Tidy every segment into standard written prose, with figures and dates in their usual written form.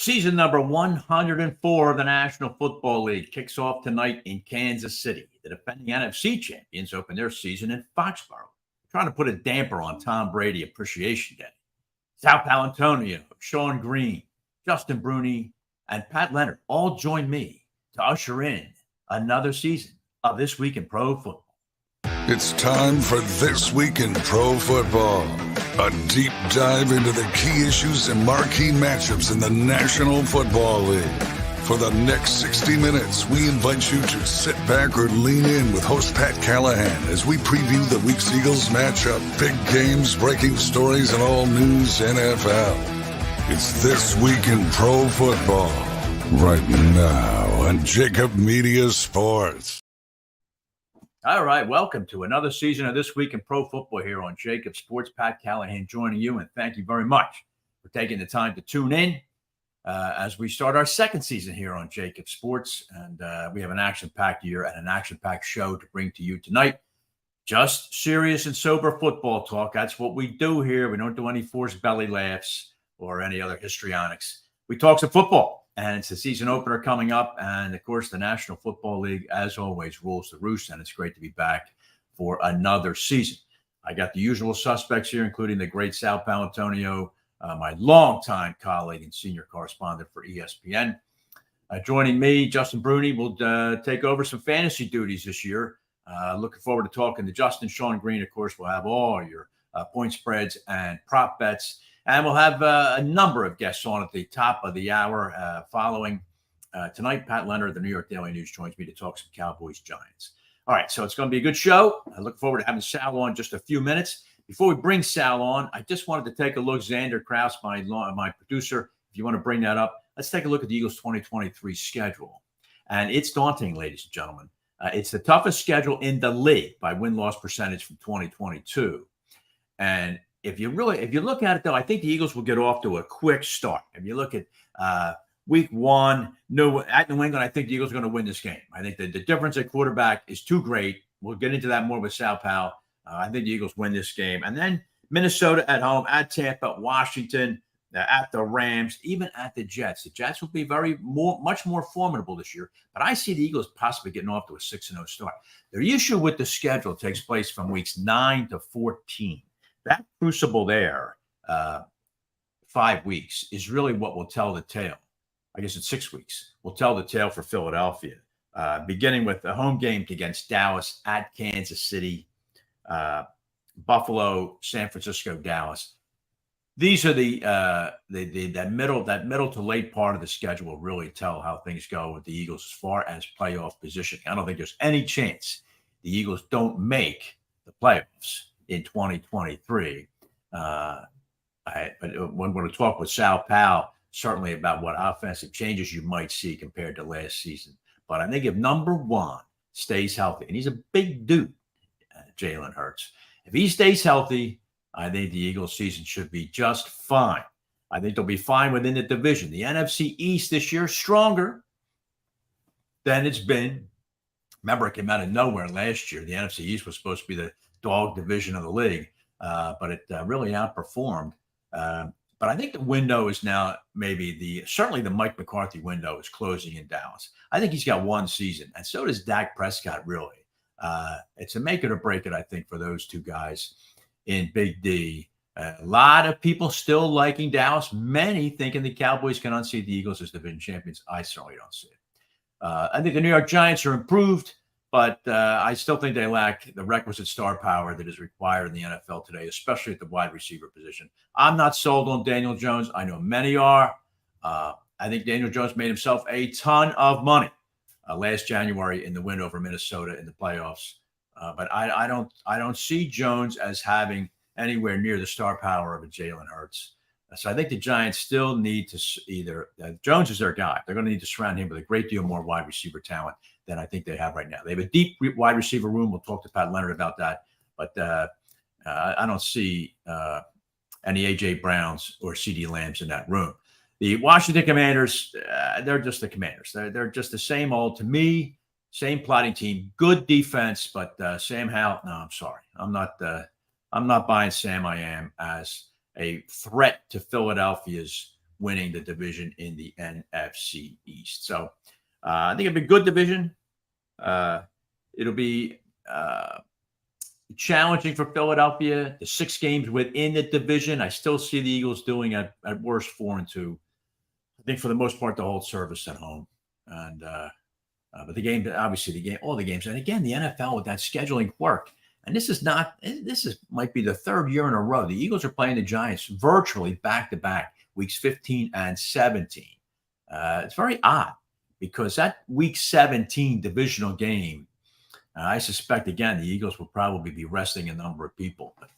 Season number 104 of the National Football League kicks off tonight in Kansas City. The defending NFC champions open their season in Foxborough, trying to put a damper on Tom Brady Appreciation Day. Sal Paolantonio, Sean Green, Justin Bruni, and Pat Leonard all join me to usher in another season of This Week in Pro Football. It's time for This Week in Pro Football, a deep dive into the key issues and marquee matchups in the National Football League. For the next 60 minutes, we invite you to sit back or lean in with host Pat Callahan as we preview the week's Eagles matchup, big games, breaking stories, and all news NFL. It's This Week in Pro Football, right now on JAKIB Media Sports. All right, welcome to another season of This Week in Pro Football here on JAKIB Sports. Pat Callahan joining you, and thank you very much for taking the time to tune in as we start our second season here on JAKIB Sports. And we have an action-packed year and an action-packed show to bring to you tonight. Just serious and sober football talk. That's what we do here. We don't do any forced belly laughs or any other histrionics. We talk some football. And it's the season opener coming up. And, of course, the National Football League, as always, rules the roost. And it's great to be back for another season. I got the usual suspects here, including the great Sal Paolantonio, my longtime colleague and senior correspondent for ESPN. Joining me, Justin Bruni, will take over some fantasy duties this year. Looking forward to talking to Justin. Sean Green, of course, will have all your point spreads and prop bets. And we'll have a number of guests on at the top of the hour following tonight. Pat Leonard, the New York Daily News, joins me to talk some Cowboys Giants. All right, so it's going to be a good show. I look forward to having Sal on in just a few minutes. Before we bring Sal on, I just wanted to take a look. Xander Kraus, my producer, if you want to bring that up, let's take a look at the Eagles' 2023 schedule. And it's daunting, ladies and gentlemen. It's the toughest schedule in the league by win-loss percentage from 2022. And if you look at it, though, I think the Eagles will get off to a quick start. If you look at week one, at New England, I think the Eagles are going to win this game. I think the difference at quarterback is too great. We'll get into that more with Sal Powell. I think the Eagles win this game. And then Minnesota at home, at Tampa, Washington, at the Rams, even at the Jets. The Jets will be much more formidable this year. But I see the Eagles possibly getting off to a 6-0 start. The issue with the schedule takes place from weeks 9 to 14. That crucible there, 5 weeks, is really what will tell the tale. I guess it's 6 weeks. Will tell the tale for Philadelphia, beginning with the home game against Dallas, at Kansas City, Buffalo, San Francisco, Dallas. These are that middle to late part of the schedule will really tell how things go with the Eagles as far as playoff positioning. I don't think there's any chance the Eagles don't make the playoffs in 2023. But when we're going to talk with Sal Powell, certainly about what offensive changes you might see compared to last season. But I think if number one stays healthy, and he's a big dude, Jalen Hurts, if he stays healthy, I think the Eagles season should be just fine. I think they'll be fine within the division. The NFC East this year is stronger than it's been. Remember, it came out of nowhere last year. The NFC East was supposed to be the dog division of the league, but it really outperformed. But I think the window is now certainly the Mike McCarthy window is closing in Dallas. I think he's got one season, and so does Dak Prescott, really. It's a make it or break it, I think, for those two guys in Big D. A lot of people still liking Dallas, many thinking the Cowboys can unseat the Eagles as division champions. I certainly don't see it. I think the New York Giants are improved, but I still think they lack the requisite star power that is required in the NFL today, especially at the wide receiver position. I'm not sold on Daniel Jones. I know many are. I think Daniel Jones made himself a ton of money last January in the win over Minnesota in the playoffs. But I don't see Jones as having anywhere near the star power of a Jalen Hurts. So I think the Giants still need to Jones is their guy. They're going to need to surround him with a great deal more wide receiver talent than I think they have right now. They have a deep wide receiver room. We'll talk to Pat Leonard about that. But I don't see any A.J. Browns or C.D. Lambs in that room. The Washington Commanders, they're just the Commanders. They're just the same old, to me, same plotting team. Good defense, but Sam Howell, no, I'm sorry. I'm not buying Sam I am as a threat to Philadelphia's winning the division in the NFC East. So I think it'll be a good division. It'll be challenging for Philadelphia. The 6 games within the division, I still see the Eagles doing at worst 4-2. I think for the most part, the whole service at home. And but the game, obviously, all the games. And again, the NFL with that scheduling quirk. And this might be the 3rd year in a row. The Eagles are playing the Giants virtually back-to-back, weeks 15 and 17. It's very odd because that week 17 divisional game, I suspect, again, the Eagles will probably be resting a number of people. But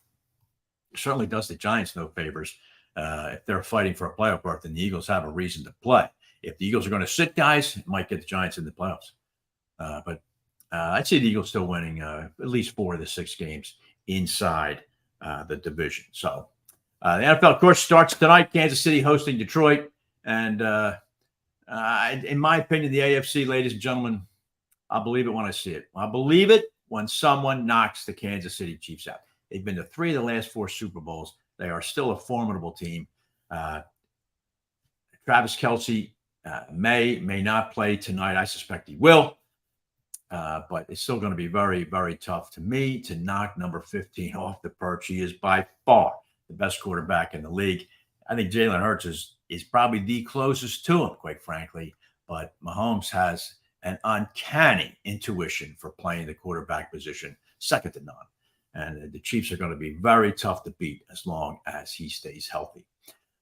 it certainly does the Giants no favors. If they're fighting for a playoff berth, then the Eagles have a reason to play. If the Eagles are going to sit guys, it might get the Giants in the playoffs. But I'd say the Eagles still winning at least 4 of the 6 games inside the division. So the NFL, of course, starts tonight. Kansas City hosting Detroit. And in my opinion, the AFC, ladies and gentlemen, I'll believe it when I see it. I'll believe it when someone knocks the Kansas City Chiefs out. They've been to 3 of the last 4 Super Bowls. They are still a formidable team. Travis Kelce may not play tonight. I suspect he will. But it's still going to be very, very tough to me to knock number 15 off the perch. He is by far the best quarterback in the league. I think Jalen Hurts is probably the closest to him, quite frankly. But Mahomes has an uncanny intuition for playing the quarterback position, second to none. And the Chiefs are going to be very tough to beat as long as he stays healthy.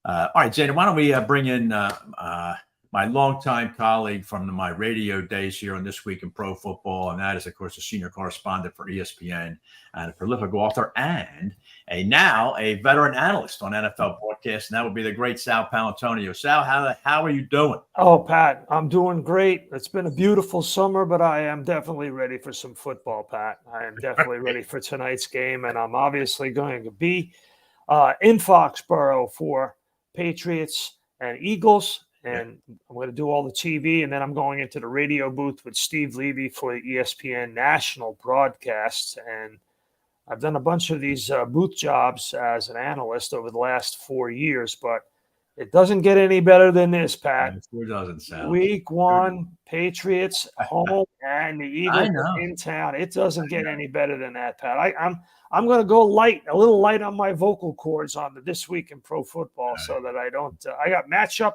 All right, Zayna, why don't we bring in my longtime colleague from my radio days here on This Week in Pro Football, and that is, of course, a senior correspondent for ESPN and a prolific author and now a veteran analyst on NFL broadcasts, and that would be the great Sal Paolantonio. Sal, how are you doing? Oh, Pat, I'm doing great. It's been a beautiful summer, but I am definitely ready for some football, Pat. I am definitely ready for tonight's game, and I'm obviously going to be in Foxborough for Patriots and Eagles. And I'm going to do all the TV, and then I'm going into the radio booth with Steve Levy for the ESPN national broadcasts. And I've done a bunch of these booth jobs as an analyst over the last 4 years, but it doesn't get any better than this, Pat. It doesn't sound. Week 1, Patriots home, and the Eagles in town. It doesn't get any better than that, Pat. I'm going to go a little light on my vocal cords on This Week in Pro Football, so that I don't. I got matchup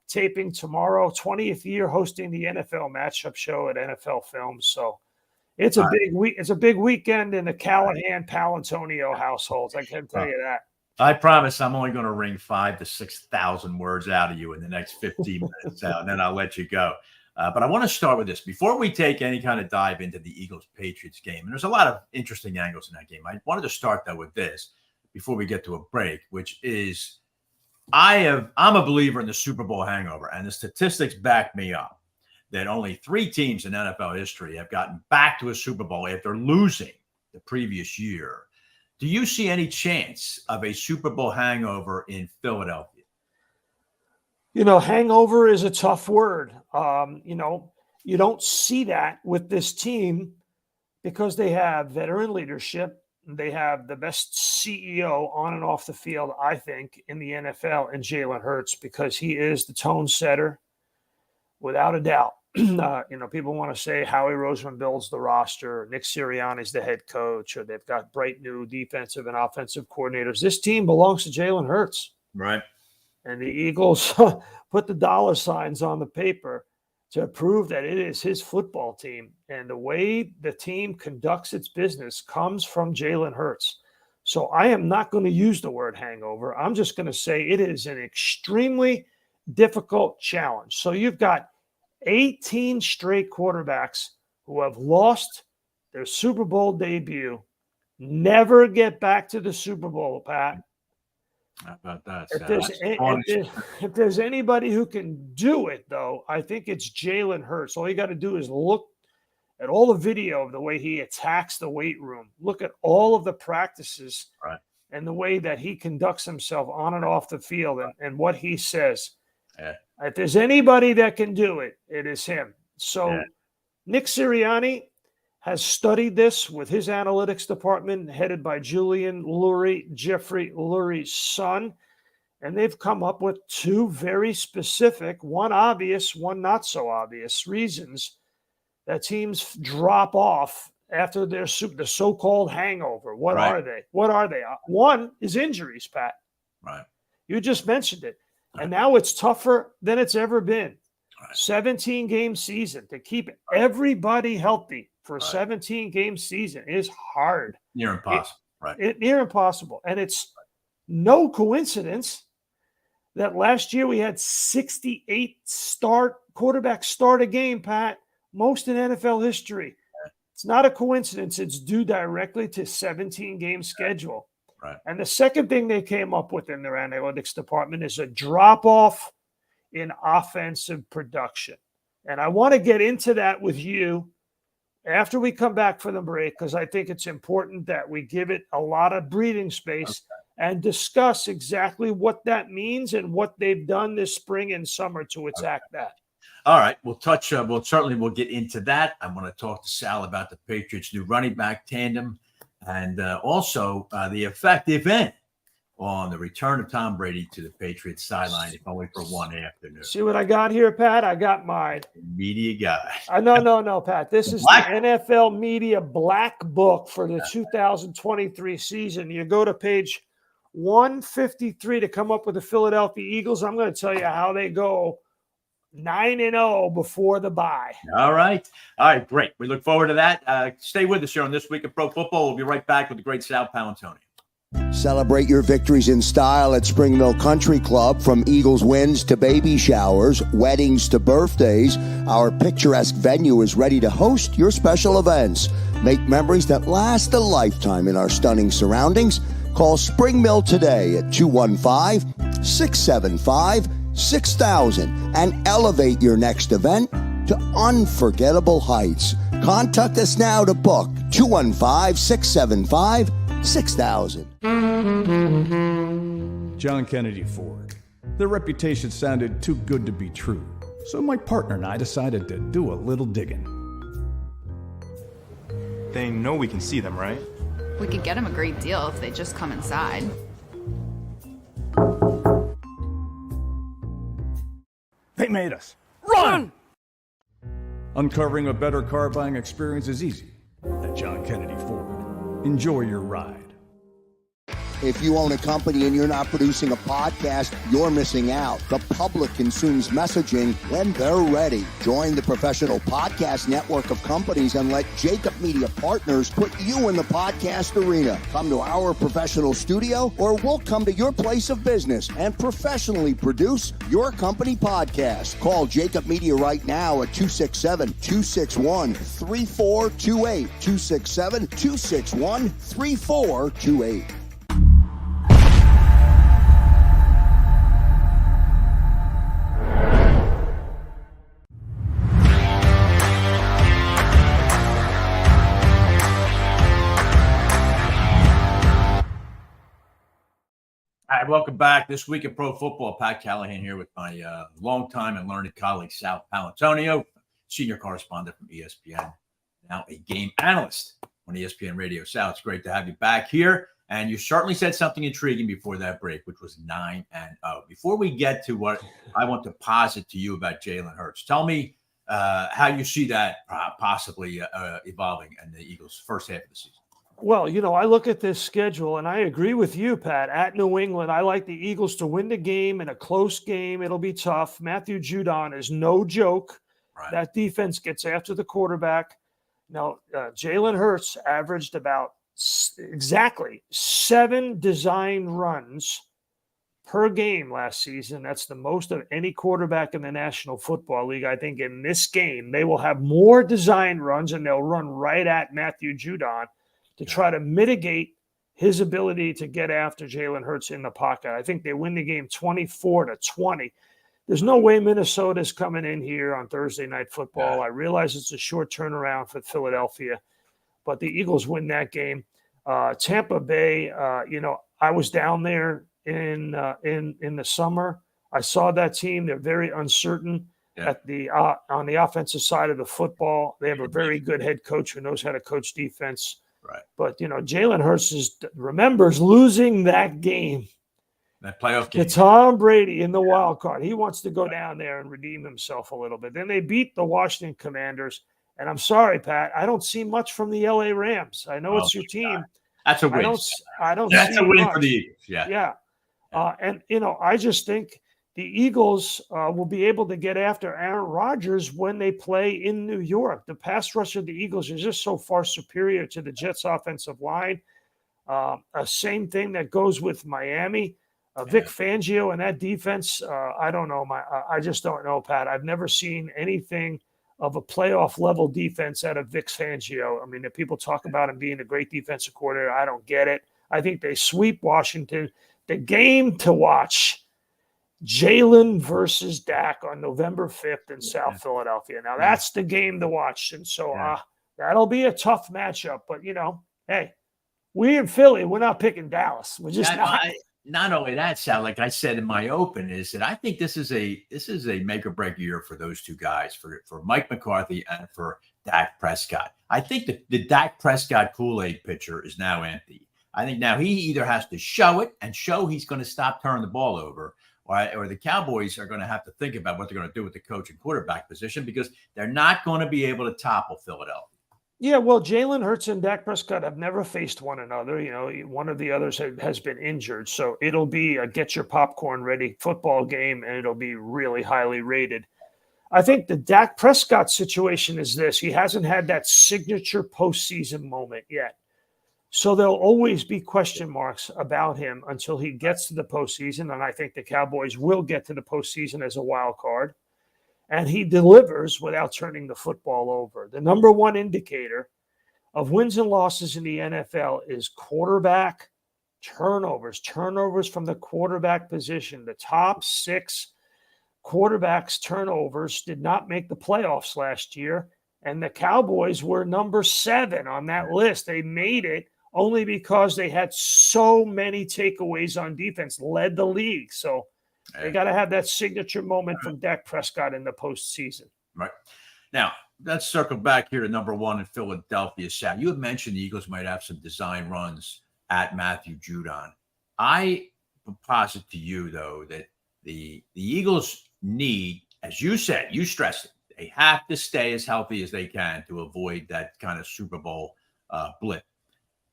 taping tomorrow, 20th year hosting the NFL matchup show at NFL Films. So it's a big week. It's a big weekend in the Callahan Paolantonio households. I can tell you that. I promise I'm only going to wring 5,000 to 6,000 words out of you in the next 15 minutes, and then I'll let you go. But I want to start with this. Before we take any kind of dive into the Eagles-Patriots game, and there's a lot of interesting angles in that game, I wanted to start, though, with this before we get to a break, which is I'm a believer in the Super Bowl hangover, and the statistics back me up that only 3 teams in NFL history have gotten back to a Super Bowl after losing the previous year. Do you see any chance of a Super Bowl hangover in Philadelphia? You know, hangover is a tough word. You don't see that with this team because they have veteran leadership. They have the best CEO on and off the field, I think, in the NFL, in Jalen Hurts, because he is the tone setter, without a doubt. People want to say Howie Roseman builds the roster, Nick Sirianni's the head coach, or they've got bright new defensive and offensive coordinators. This team belongs to Jalen Hurts. Right. And the Eagles put the dollar signs on the paper to prove that it is his football team. And the way the team conducts its business comes from Jalen Hurts. So I am not going to use the word hangover. I'm just going to say it is an extremely difficult challenge. So you've got 18 straight quarterbacks who have lost their Super Bowl debut, never get back to the Super Bowl, Pat. How about that? If there's anybody who can do it, though, I think it's Jalen Hurts. All you got to do is look at all the video of the way he attacks the weight room. Look at all of the practices and the way that he conducts himself on and off the field and what he says. Yeah. If there's anybody that can do it, it is him. So Nick Sirianni has studied this with his analytics department headed by Julian Lurie, Jeffrey Lurie's son. and they've come up with two very specific, one obvious, one not so obvious reasons that teams drop off after the so-called hangover. What Right. are they? What are they? One is injuries, Pat. Right. You just mentioned it. Right. And now it's tougher than it's ever been. Right. 17-game season. To keep everybody healthy for a Right. 17-game season is hard. Near impossible. Right. Near impossible. And it's no coincidence that last year we had 68 quarterbacks start a game, Pat, most in NFL history. It's not a coincidence. It's due directly to 17-game schedule. Right. And the second thing they came up with in their analytics department is a drop-off in offensive production. And I want to get into that with you after we come back from the break, because I think it's important that we give it a lot of breathing space and discuss exactly what that means and what they've done this spring and summer to attack that. All right, we'll get into that. I want to talk to Sal about the Patriots' new running back tandem and also the effect, if any, on the return of Tom Brady to the Patriots sideline, if only for one afternoon. See what I got here, Pat? I got mine. Media guy. No, Pat. This is the NFL Media Black Book for the 2023 season. You go to page 153 to come up with the Philadelphia Eagles. I'm going to tell you how they go 9-0 before the bye. All right, great. We look forward to that. Stay with us here on This Week in Pro Football. We'll be right back with the great Sal Paolantonio. Celebrate your victories in style at Spring Mill Country Club. From Eagles wins to baby showers, weddings to birthdays, our picturesque venue is ready to host your special events. Make memories that last a lifetime in our stunning surroundings. Call Spring Mill today at 215-675-6000 and elevate your next event to unforgettable heights. Contact us now to book 215-675-6000. John Kennedy Ford. Their reputation sounded too good to be true, so my partner and I decided to do a little digging. They know we can see them, right? We could get them a great deal if they just come inside. They made us. Run! Uncovering a better car buying experience is easy at John Kennedy Ford. Enjoy your ride. If you own a company and you're not producing a podcast, you're missing out. The public consumes messaging when they're ready. Join the professional podcast network of companies and let JAKIB Media Partners put you in the podcast arena. Come to our professional studio, or we'll come to your place of business and professionally produce your company podcast. Call JAKIB Media right now at 267-261-3428. 267-261-3428. All right, welcome back. This Week in Pro Football, Pat Callahan here with my longtime and learned colleague, Sal Paolantonio, senior correspondent from ESPN, now a game analyst on ESPN Radio. Sal, it's great to have you back here. And you certainly said something intriguing before that break, which was 9-0. Before we get to what I want to posit to you about Jalen Hurts, tell me how you see that possibly evolving in the Eagles' first half of the season. Well, I look at this schedule, and I agree with you, Pat. At New England, I like the Eagles to win the game in a close game. It'll be tough. Matthew Judon is no joke. Right. That defense gets after the quarterback. Now, Jalen Hurts averaged about exactly 7 design runs per game last season. That's the most of any quarterback in the National Football League. I think in this game, they will have more design runs, and they'll run right at Matthew Judon to try to mitigate his ability to get after Jalen Hurts in the pocket. I think they win the game 24-20. There's no way Minnesota's coming in here on Thursday Night Football. I realize it's a short turnaround for Philadelphia, but the Eagles win that game. Tampa Bay, I was down there in the summer. I saw that team. They're very uncertain at the on the offensive side of the football. They have a very good head coach who knows how to coach defense. Right. But, Jalen Hurts remembers losing that game That playoff To game. Tom Brady in the wild card. He wants to go down there and redeem himself a little bit. Then they beat the Washington Commanders. And I'm sorry, Pat, I don't see much from the LA Rams. I know it's your team. That's a win. I don't That's see a win much. for the Eagles. Yeah. Yeah. And, I just think the Eagles will be able to get after Aaron Rodgers when they play in New York. The pass rush of the Eagles is just so far superior to the Jets' offensive line. Same thing that goes with Miami. Vic Fangio and that defense, I don't know. I just don't know, Pat. I've never seen anything of a playoff level defense out of Vic Fangio. I mean, if people talk about him being a great defensive coordinator, I don't get it. I think they sweep Washington. The game to watch, Jalen versus Dak on November 5th in South Philadelphia. Now, that's the game to watch. And so that'll be a tough matchup. But, hey, we in Philly, we're not picking Dallas. We're just not. Not only that, Sal, like I said in my open, is that I think this is a make or break year for those two guys, for Mike McCarthy and for Dak Prescott. I think the Dak Prescott Kool-Aid pitcher is now empty. I think now he either has to show it and show he's going to stop turning the ball over, or the Cowboys are going to have to think about what they're going to do with the coach and quarterback position, because they're not going to be able to topple Philadelphia. Yeah, well, Jalen Hurts and Dak Prescott have never faced one another. One of the others has been injured. So it'll be a get your popcorn ready football game, and it'll be really highly rated. I think the Dak Prescott situation is this. He hasn't had that signature postseason moment yet. So there'll always be question marks about him until he gets to the postseason. And I think the Cowboys will get to the postseason as a wild card. And he delivers without turning the football over. The number one indicator of wins and losses in the NFL is quarterback turnovers from the quarterback position. The top 6 quarterbacks turnovers did not make the playoffs last year, and the Cowboys were number 7 on that list. They made it only because they had so many takeaways on defense, led the league. So they got to have that signature moment from Dak Prescott in the postseason. Right. Now, let's circle back here to number 1 in Philadelphia, Sal. You had mentioned the Eagles might have some design runs at Matthew Judon. I posit to you, though, that the Eagles need, as you said, you stressed it, they have to stay as healthy as they can to avoid that kind of Super Bowl blip.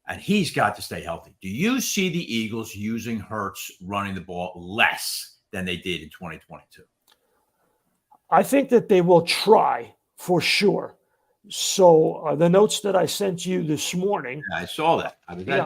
And he's got to stay healthy. Do you see the Eagles using Hurts running the ball less than they did in 2022? I think that they will try for sure. So the notes that I sent you this morning. I saw that.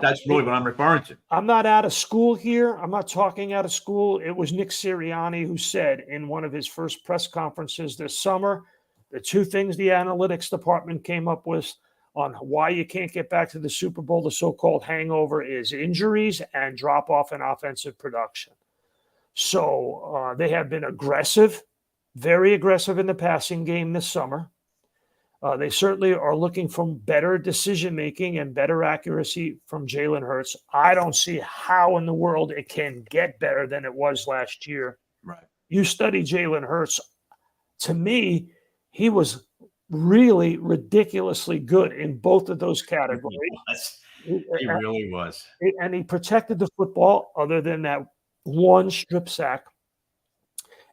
That's really what I'm referring to. I'm not out of school here. I'm not talking out of school. It was Nick Sirianni who said in one of his first press conferences this summer, the 2 things the analytics department came up with on why you can't get back to the Super Bowl, the so-called hangover, is injuries and drop off in offensive production. So they have been aggressive, very aggressive in the passing game this summer. They certainly are looking for better decision-making and better accuracy from Jalen Hurts. I don't see how in the world it can get better than it was last year. Right. You study Jalen Hurts. To me, he was really ridiculously good in both of those categories. He really was. And he protected the football other than that one strip sack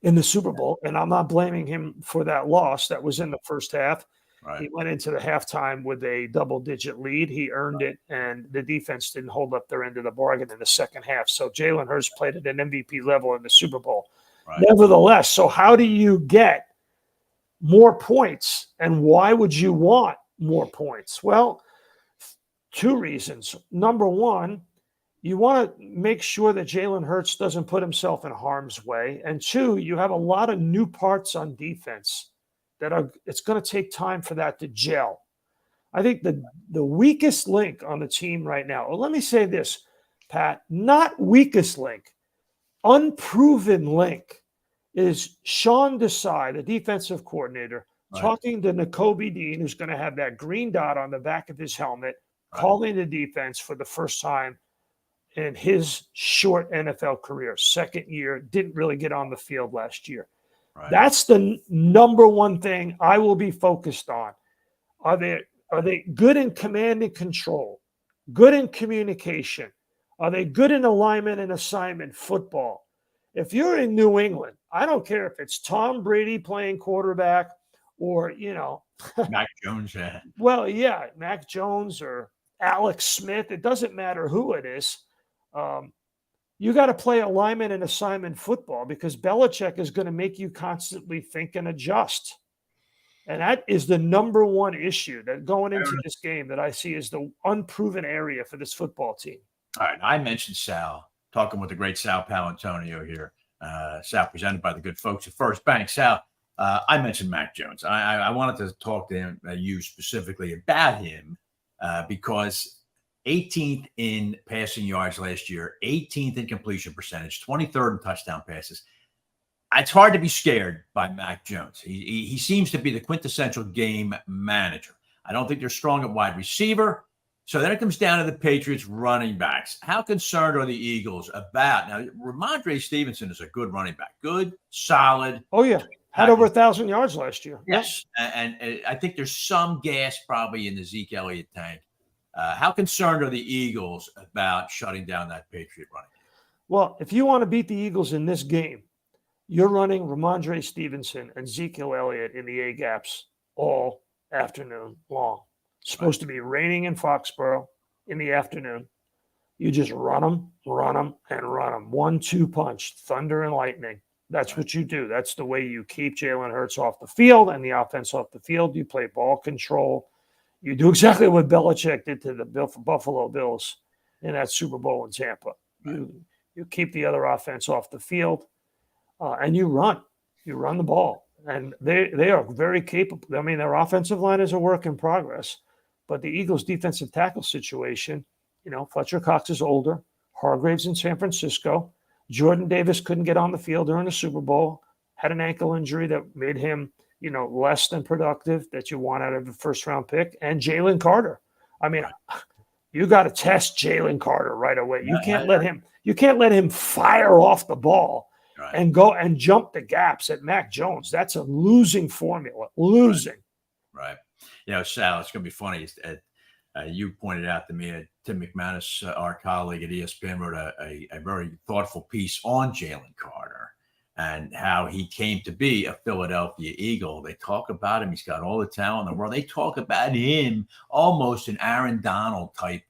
in the Super Bowl. And I'm not blaming him for that loss that was in the first half. Right. He went into the halftime with a double-digit lead. He earned it, and the defense didn't hold up their end of the bargain in the second half. So Jalen Hurts played at an MVP level in the Super Bowl. Right. Nevertheless, so how do you get more points, and why would you want more points? Well, 2 reasons. Number one, you want to make sure that Jalen Hurts doesn't put himself in harm's way. And 2, you have a lot of new parts on defense it's going to take time for that to gel. I think the weakest link on the team right now, well, let me say this, Pat, not weakest link, unproven link, is Sean Desai, the defensive coordinator, talking to Nakobe Dean, who's going to have that green dot on the back of his helmet, calling the defense for the first time in his short NFL career. Second year, didn't really get on the field last year. Right. That's the number one thing I will be focused on. Are they good in command and control, good in communication? Are they good in alignment and assignment football? If you're in New England, I don't care if it's Tom Brady playing quarterback or, Mac Jones. Yeah. well, yeah, Mac Jones or Alex Smith. It doesn't matter who it is. You got to play alignment and assignment football because Belichick is going to make you constantly think and adjust. And that is the number one issue that going into this game that I see is the unproven area for this football team. All right. I mentioned Sal, talking with the great Sal Paolantonio here. Sal, presented by the good folks at First Bank. Sal, I mentioned Mac Jones. I wanted to talk to him, you specifically about him because 18th in passing yards last year, 18th in completion percentage, 23rd in touchdown passes. It's hard to be scared by Mac Jones. He seems to be the quintessential game manager. I don't think they're strong at wide receiver. So then it comes down to the Patriots running backs. How concerned are the Eagles about now? Ramondre Stevenson is a good running back, good, solid. Oh yeah, had over 1,000 yards last year. Yes, and I think there's some gas probably in the Zeke Elliott tank. How concerned are the Eagles about shutting down that Patriot running? Well, if you want to beat the Eagles in this game, you're running Ramondre Stevenson and Ezekiel Elliott in the A-gaps all afternoon long. It's supposed to be raining in Foxborough in the afternoon. You just run them, and run them. 1-2 punch, thunder and lightning. That's what you do. That's the way you keep Jalen Hurts off the field and the offense off the field. You play ball control. You do exactly what Belichick did to the Buffalo Bills in that Super Bowl in Tampa. You keep the other offense off the field, and you run. You run the ball. And they are very capable. I mean, their offensive line is a work in progress. But the Eagles' defensive tackle situation, Fletcher Cox is older. Hargrave's in San Francisco. Jordan Davis couldn't get on the field during the Super Bowl, had an ankle injury that made him, less than productive that you want out of a first-round pick. And Jalen Carter. I mean, you got to test Jalen Carter right away. You can't let him fire off the ball and go and jump the gaps at Mac Jones. That's a losing formula. Losing. Right. Sal, it's going to be funny. You pointed out to me, Tim McManus, our colleague at ESPN, wrote a very thoughtful piece on Jalen Carter and how he came to be a Philadelphia Eagle. They talk about him. He's got all the talent in the world. They talk about him almost in Aaron Donald type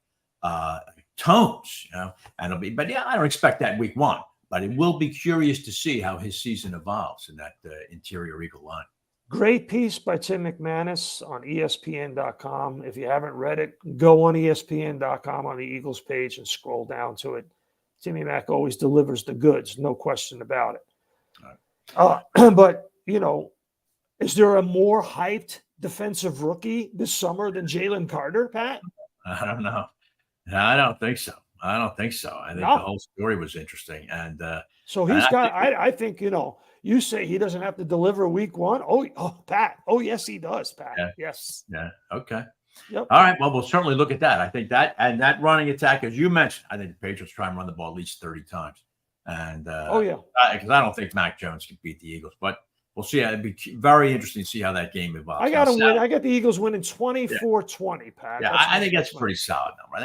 tones, but I don't expect that week one. But it will be curious to see how his season evolves in that interior Eagle line. Great piece by Tim McManus on ESPN.com. If you haven't read it, go on ESPN.com on the Eagles page and scroll down to it. Timmy Mack always delivers the goods, no question about it. Right. But, is there a more hyped defensive rookie this summer than Jalen Carter, Pat? I don't know. I don't think so. I think the whole story was interesting. And so he's got, I think, you say he doesn't have to deliver week one. Oh, Pat. Oh, yes, he does, Pat. Yeah. Yes. Yeah. Okay. Yep. All right. Well, we'll certainly look at that. I think that and that running attack, as you mentioned, I think the Patriots try and run the ball at least 30 times. And because I don't think Mac Jones can beat the Eagles, but we'll see. It'd be very interesting to see how that game evolves. I got to win. I got the Eagles winning 24-20, Pat. Yeah, I think that's a pretty solid number.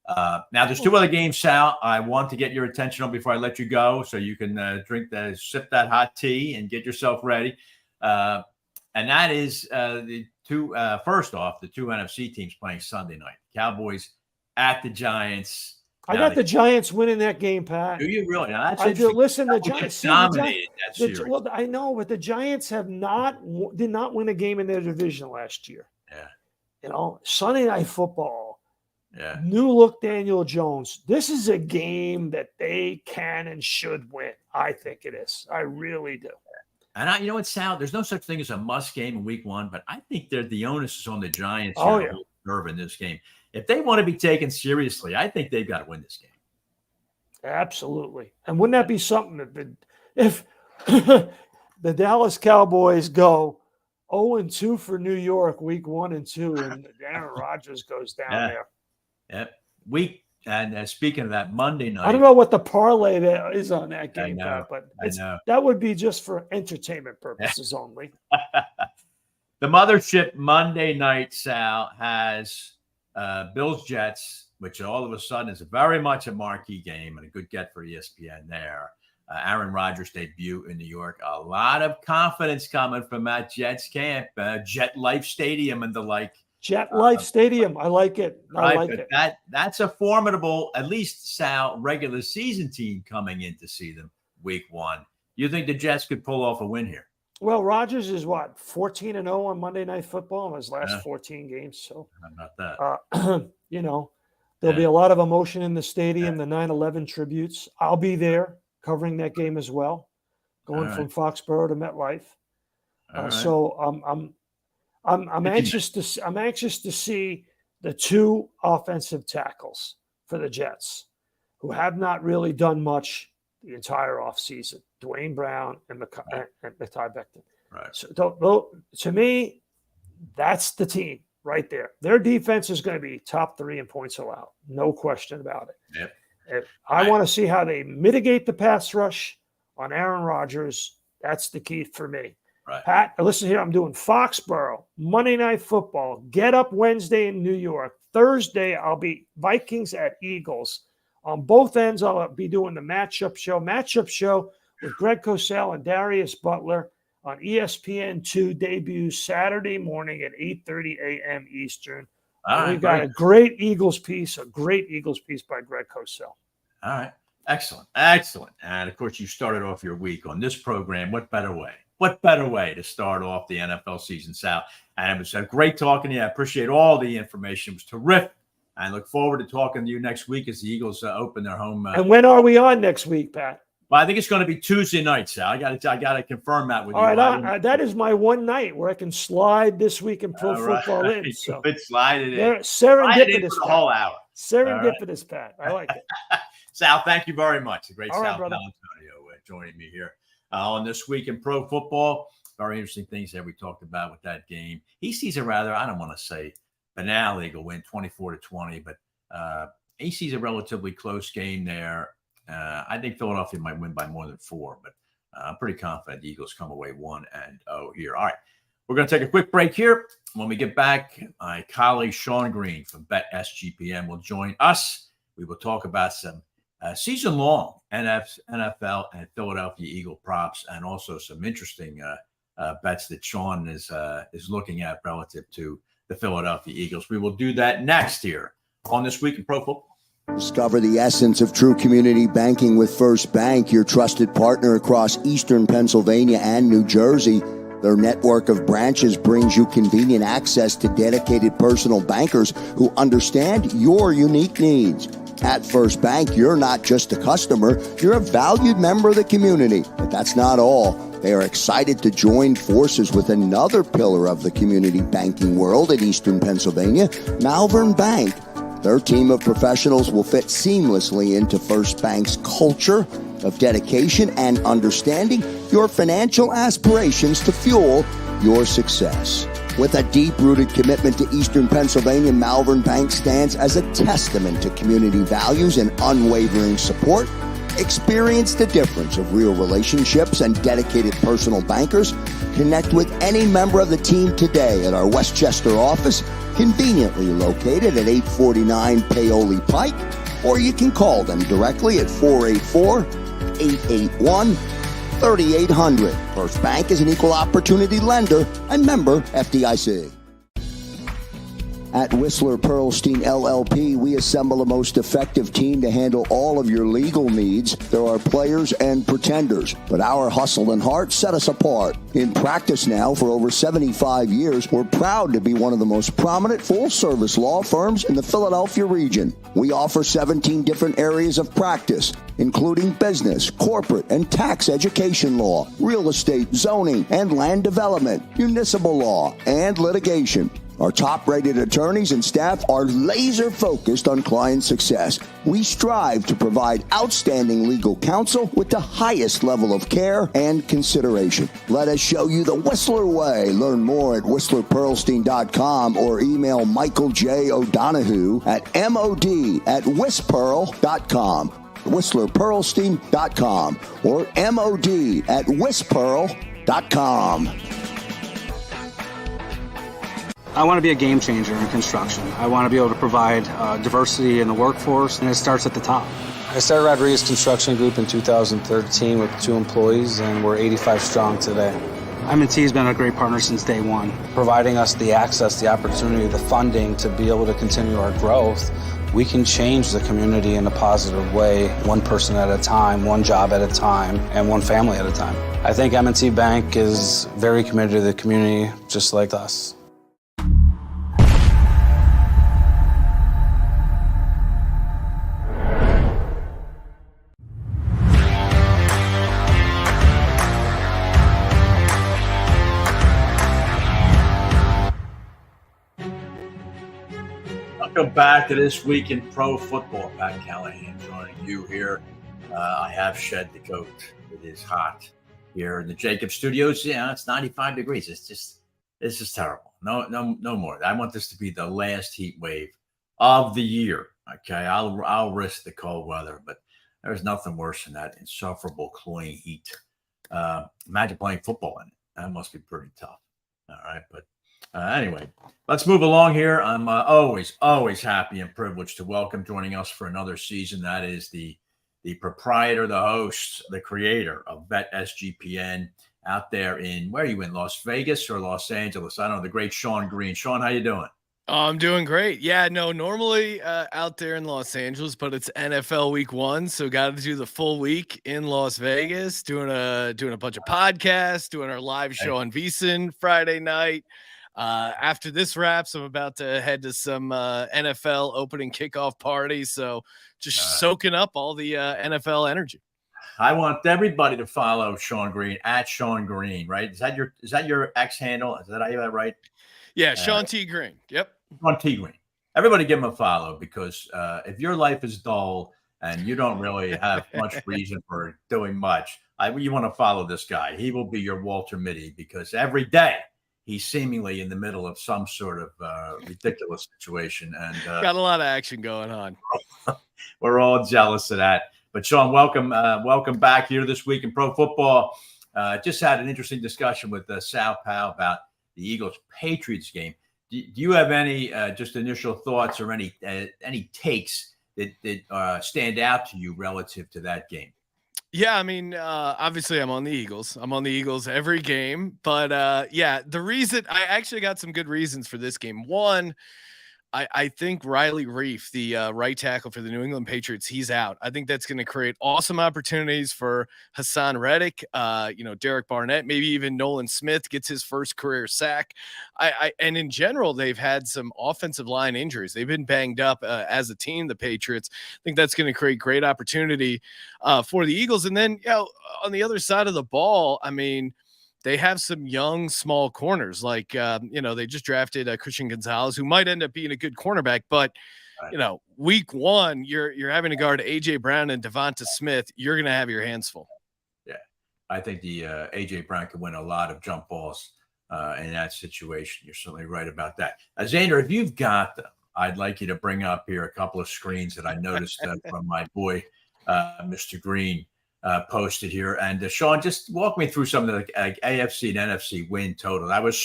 But now there's two other games, Sal, I want to get your attention on before I let you go, so you can sip that hot tea and get yourself ready. And that is the two NFC teams playing Sunday night. Cowboys at the Giants. I got the Giants winning that game, Pat. Do you really? Now, that's I do. Listen, the Giants dominated that series. Well, I know, but the Giants did not win a game in their division last year. Yeah. Sunday Night Football. Yeah. New look Daniel Jones. This is a game that they can and should win. I think it is. I really do. And you know what, Sal? There's no such thing as a must game in week one, but I think the onus is on the Giants nerve in this game. If they want to be taken seriously, I think they've got to win this game. Absolutely. And wouldn't that be something that if the Dallas Cowboys go 0-2 for New York week 1 and 2, and Aaron Rodgers goes down there. Yep. And speaking of that, Monday night. I don't know what the parlay there is on that game, but that would be just for entertainment purposes only. The mothership Monday night, Sal, has Bills-Jets, which all of a sudden is very much a marquee game and a good get for ESPN there. Aaron Rodgers' debut in New York. A lot of confidence coming from that Jets camp. Jet Life Stadium and the like. Jet Life Stadium. I like it. I like it. That's a formidable, at least, Sal, regular season team coming in to see them week one. You think the Jets could pull off a win here? Well, Rodgers is 14-0 on Monday Night Football in his last 14 games. So how about that? There'll be a lot of emotion in the stadium, the 9/11 tributes. I'll be there covering that game as well, going from Foxborough to MetLife. So I'm anxious to see the two offensive tackles for the Jets, who have not really done much the entire offseason. Dwayne Brown and Mekhi Becton. Right. So to me, that's the team right there. Their defense is going to be top 3 in points allowed. No question about it. Yep. I want to see how they mitigate the pass rush on Aaron Rodgers. That's the key for me. Right. Pat, listen here. I'm doing Foxborough, Monday Night Football, Get Up Wednesday in New York. Thursday, I'll be Vikings at Eagles. On both ends, I'll be doing the matchup show with Greg Cosell and Darius Butler on ESPN2, debuts Saturday morning at 8:30 a.m. Eastern. We've got a great Eagles piece by Greg Cosell. All right. Excellent. And, of course, you started off your week on this program. What better way to start off the NFL season, Sal? And it was great talking to you. I appreciate all the information. It was terrific. I look forward to talking to you next week as the Eagles open their home. And when are we on next week, Pat? Well, I think it's going to be Tuesday night, Sal. I got to confirm that with you. All right, that is my one night where I can slide This Week in Pro Football in. So slide it in. Serendipitous for the whole hour. Serendipitous, Pat. I like it. Sal, thank you very much. The great All Sal right, Paolantonio joining me here on This Week in Pro Football. Very interesting things that we talked about with that game. He sees a rather, I don't want to say banal Eagle win 24-20, but he sees a relatively close game there. I think Philadelphia might win by more than 4, but I'm pretty confident the Eagles come away 1-0 here. All right, we're going to take a quick break here. When we get back, my colleague Sean Green from Bet SGPN will join us. We will talk about some season-long NFL and Philadelphia Eagle props, and also some interesting bets that Sean is looking at relative to the Philadelphia Eagles. We will do that next here on This Week in Pro Football. Discover the essence of true community banking with First Bank, your trusted partner across eastern Pennsylvania and New Jersey. Their network of branches brings you convenient access to dedicated personal bankers who understand your unique needs. At First Bank, you're not just a customer, you're a valued member of the community. But that's not all. They are excited to join forces with another pillar of the community banking world in eastern Pennsylvania, Malvern Bank. Their team of professionals will fit seamlessly into First Bank's culture of dedication and understanding your financial aspirations to fuel your success. With a deep-rooted commitment to eastern Pennsylvania, Malvern Bank stands as a testament to community values and unwavering support. Experience the difference of real relationships and dedicated personal bankers. Connect with any member of the team today at our Westchester office, conveniently located at 849 Paoli Pike, or you can call them directly at 484-881-3800. First Bank is an equal opportunity lender and member FDIC. At Whistler Pearlstein LLP, we assemble the most effective team to handle all of your legal needs. There are players and pretenders, but our hustle and heart set us apart. In practice now for over 75 years, we're proud to be one of the most prominent full-service law firms in the Philadelphia region. We offer 17 different areas of practice, including business, corporate, and tax education law, real estate, zoning, and land development, municipal law, and litigation. Our top-rated attorneys and staff are laser-focused on client success. We strive to provide outstanding legal counsel with the highest level of care and consideration. Let us show you the Whistler way. Learn more at WhistlerPearlstein.com or email Michael J. O'Donohue at mod@WhisPearl.com. WhistlerPearlstein.com or mod@WhisPearl.com. I want to be a game changer in construction. I want to be able to provide diversity in the workforce, and it starts at the top. I started Rodriguez Construction Group in 2013 with 2 employees, and we're 85 strong today. M&T has been a great partner since day one, providing us the access, the opportunity, the funding to be able to continue our growth. We can change the community in a positive way, one person at a time, one job at a time, and one family at a time. I think M&T Bank is very committed to the community, just like us. Welcome back to This Week in Pro Football. Pat Callahan joining you here. I have shed the coat. It is hot here in the JAKIB studios. Yeah, it's 95 degrees. It's just terrible. No more. I want this to be the last heat wave of the year. Okay, I'll risk the cold weather, but there's nothing worse than that insufferable cloying heat. Imagine playing football in it. That must be pretty tough. All right, but anyway, let's move along here. I'm always happy and privileged to welcome joining us for another season. That is the proprietor, the host, the creator of Bet SGPN out there in, where are you in, Las Vegas or Los Angeles? I don't know, the great Sean Green. Sean, how you doing? Oh, I'm doing great. Yeah, no, normally out there in Los Angeles, but it's NFL week 1, so got to do the full week in Las Vegas, doing a bunch of podcasts, doing our live show on VSiN Friday night. After this wraps, I'm about to head to some NFL opening kickoff party, so just soaking up all the NFL energy. I want everybody to follow Sean Green at Sean Green, right? Is that your X handle? Is that how you have that right? Yeah, Sean T. Green. Yep. Sean T. Green. Everybody give him a follow, because if your life is dull and you don't really have much reason for doing much, you want to follow this guy. He will be your Walter Mitty, because every day he's seemingly in the middle of some sort of ridiculous situation. And got a lot of action going on. We're all jealous of that. But Sean, welcome back here this week in pro football. Just had an interesting discussion with Sal Pao about the Eagles-Patriots game. Do you have any just initial thoughts or any takes that stand out to you relative to that game? Yeah, I mean, obviously I'm on the Eagles. I'm on the Eagles every game. But, yeah, the reason – I actually got some good reasons for this game. One, I think Riley Reif, the right tackle for the New England Patriots, he's out. I think that's going to create awesome opportunities for Hassan Reddick, Derek Barnett, maybe even Nolan Smith gets his first career sack. And in general, they've had some offensive line injuries. They've been banged up as a team, the Patriots. I think that's going to create great opportunity for the Eagles. And then, on the other side of the ball, I mean, they have some young, small corners. Like, they just drafted Christian Gonzalez, who might end up being a good cornerback. But, week 1, you're having to guard A.J. Brown and Devonta Smith. You're going to have your hands full. Yeah, I think the A.J. Brown could win a lot of jump balls in that situation. You're certainly right about that. Xander, if you've got them, I'd like you to bring up here a couple of screens that I noticed from my boy, Mr. Green. Posted here. And Sean, just walk me through some of the AFC and NFC win total. I was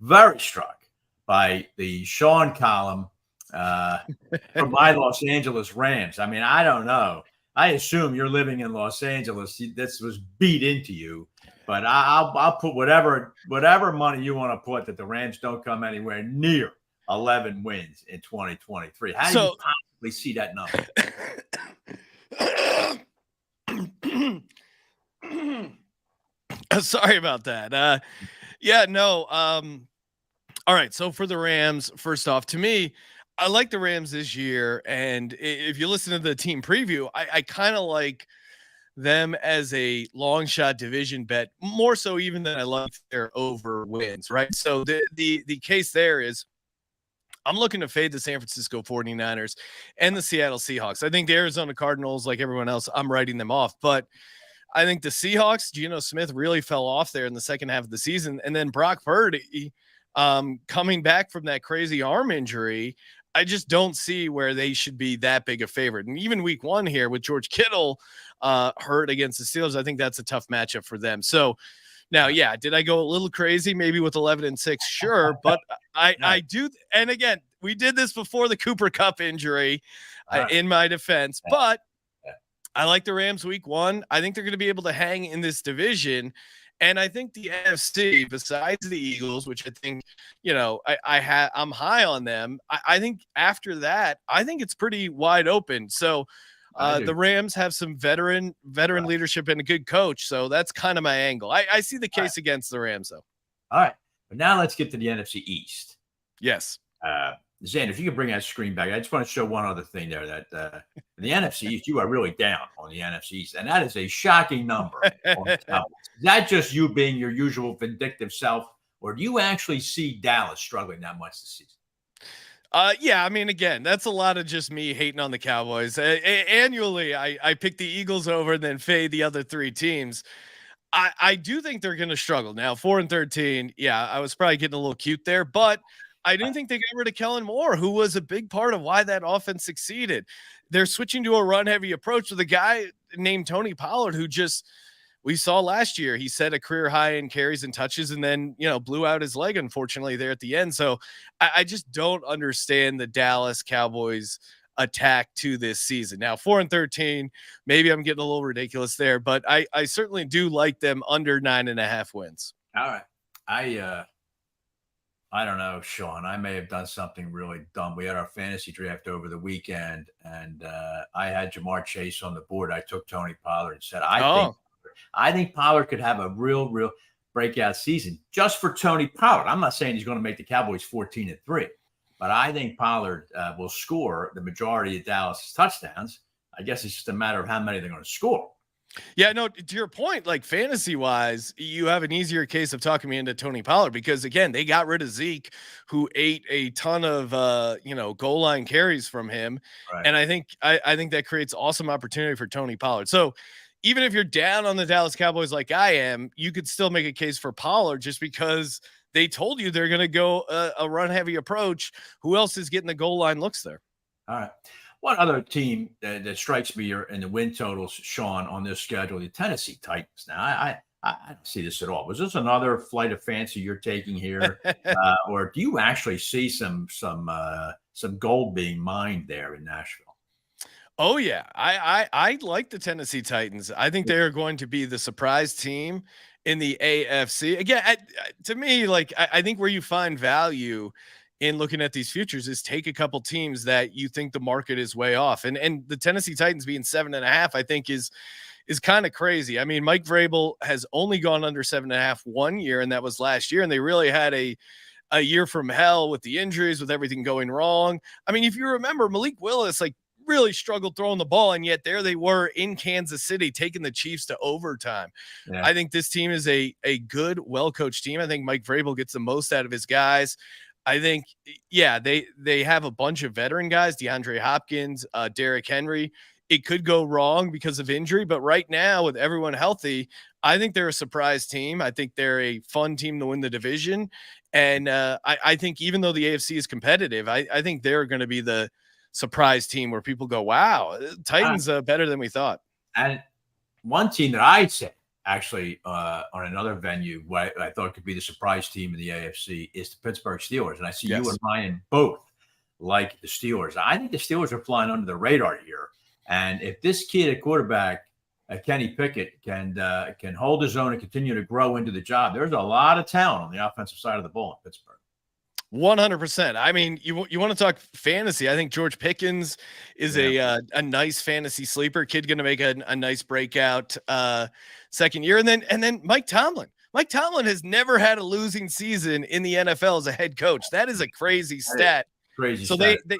very struck by the Sean column from my Los Angeles Rams. I mean, I don't know. I assume you're living in Los Angeles. This was beat into you, but I'll put whatever money you want to put that the Rams don't come anywhere near 11 wins in 2023. How do you possibly see that number? Sorry about that. All right. So for the Rams, first off, to me, I like the Rams this year. And if you listen to the team preview, I kind of like them as a long shot division bet, more so even than I like their over wins. Right. So the case there is, I'm looking to fade the San Francisco 49ers and the Seattle Seahawks. I think the Arizona Cardinals, like everyone else, I'm writing them off. But I think the Seahawks, Geno Smith really fell off there in the second half of the season. And then Brock Purdy coming back from that crazy arm injury, I just don't see where they should be that big a favorite. And even week 1 here with George Kittle hurt against the Steelers, I think that's a tough matchup for them. So Now, yeah, did I go a little crazy maybe with 11-6? Sure, but I do. And again, we did this before the Cooper Kupp injury in my defense, but I like the Rams week 1. I think they're going to be able to hang in this division. And I think the NFC, besides the Eagles, which I think, I'm high on them. I think after that, I think it's pretty wide open. So the Rams have some veteran leadership and a good coach. So that's kind of my angle. I see the case against the Rams, though. All right. But now let's get to the NFC East. Yes. Zan, if you could bring that screen back, I just want to show one other thing there that the NFC East, you are really down on the NFC East, and that is a shocking number. Is that just you being your usual vindictive self, or do you actually see Dallas struggling that much this season? Yeah, I mean, again, that's a lot of just me hating on the Cowboys. Annually, I pick the Eagles over and then fade the other 3 teams. I do think they're going to struggle. Now, 4-13, yeah, I was probably getting a little cute there, but I didn't think they got rid of Kellen Moore, who was a big part of why that offense succeeded. They're switching to a run-heavy approach with a guy named Tony Pollard, who we saw last year, he set a career high in carries and touches and then, blew out his leg, unfortunately, there at the end. So I just don't understand the Dallas Cowboys attack to this season. Now, 4-13, maybe I'm getting a little ridiculous there, but I certainly do like them under 9.5 wins. All right. I don't know, Sean. I may have done something really dumb. We had our fantasy draft over the weekend, and I had Jamar Chase on the board. I took Tony Pollard and said, I think Pollard could have a real breakout season just for Tony Pollard. I'm not saying he's going to make the Cowboys 14-3, but I think Pollard will score the majority of Dallas' touchdowns. I guess it's just a matter of how many they're going to score. Yeah, no, to your point, like fantasy wise, you have an easier case of talking me into Tony Pollard because again, they got rid of Zeke, who ate a ton of goal line carries from him. Right. And I think that creates awesome opportunity for Tony Pollard. So even if you're down on the Dallas Cowboys like I am, you could still make a case for Pollard just because they told you they're going to go a run heavy approach. Who else is getting the goal line looks there? All right. One other team that strikes me in the win totals, Sean, on this schedule, the Tennessee Titans. Now, I don't see this at all. Was this another flight of fancy you're taking here, or do you actually see some gold being mined there in Nashville? Oh yeah, I like the Tennessee Titans. I think they are going to be the surprise team in the AFC. Again, to me, like I think where you find value in looking at these futures is take a couple teams that you think the market is way off. And the Tennessee Titans being 7.5, I think is kind of crazy. I mean, Mike Vrabel has only gone under 7.5 one year, and that was last year. And they really had a year from hell with the injuries, with everything going wrong. I mean, if you remember, Malik Willis, really struggled throwing the ball, and yet there they were in Kansas City taking the Chiefs to overtime. Yeah. I think this team is a good, well-coached team. I think Mike Vrabel gets the most out of his guys. I think, yeah, they have a bunch of veteran guys, DeAndre Hopkins, Derrick Henry. It could go wrong because of injury, but right now with everyone healthy, I think they're a surprise team. I think they're a fun team to win the division. And I think even though the AFC is competitive, I think they're going to be the surprise team where people go, wow, Titans better than we thought. And one team that I'd say actually on another venue what I thought could be the surprise team in the AFC is the Pittsburgh Steelers. And I see you and Ryan both like the Steelers. I think the Steelers are flying under the radar here. And if this kid at quarterback, Kenny Pickett, can hold his own and continue to grow into the job, there's a lot of talent on the offensive side of the ball in Pittsburgh. 100%. I mean, you want to talk fantasy. I think George Pickens is a nice fantasy sleeper kid, going to make a nice breakout second year. And then Mike Tomlin. Mike Tomlin has never had a losing season in the NFL as a head coach. That is a crazy stat. Crazy. So stat. they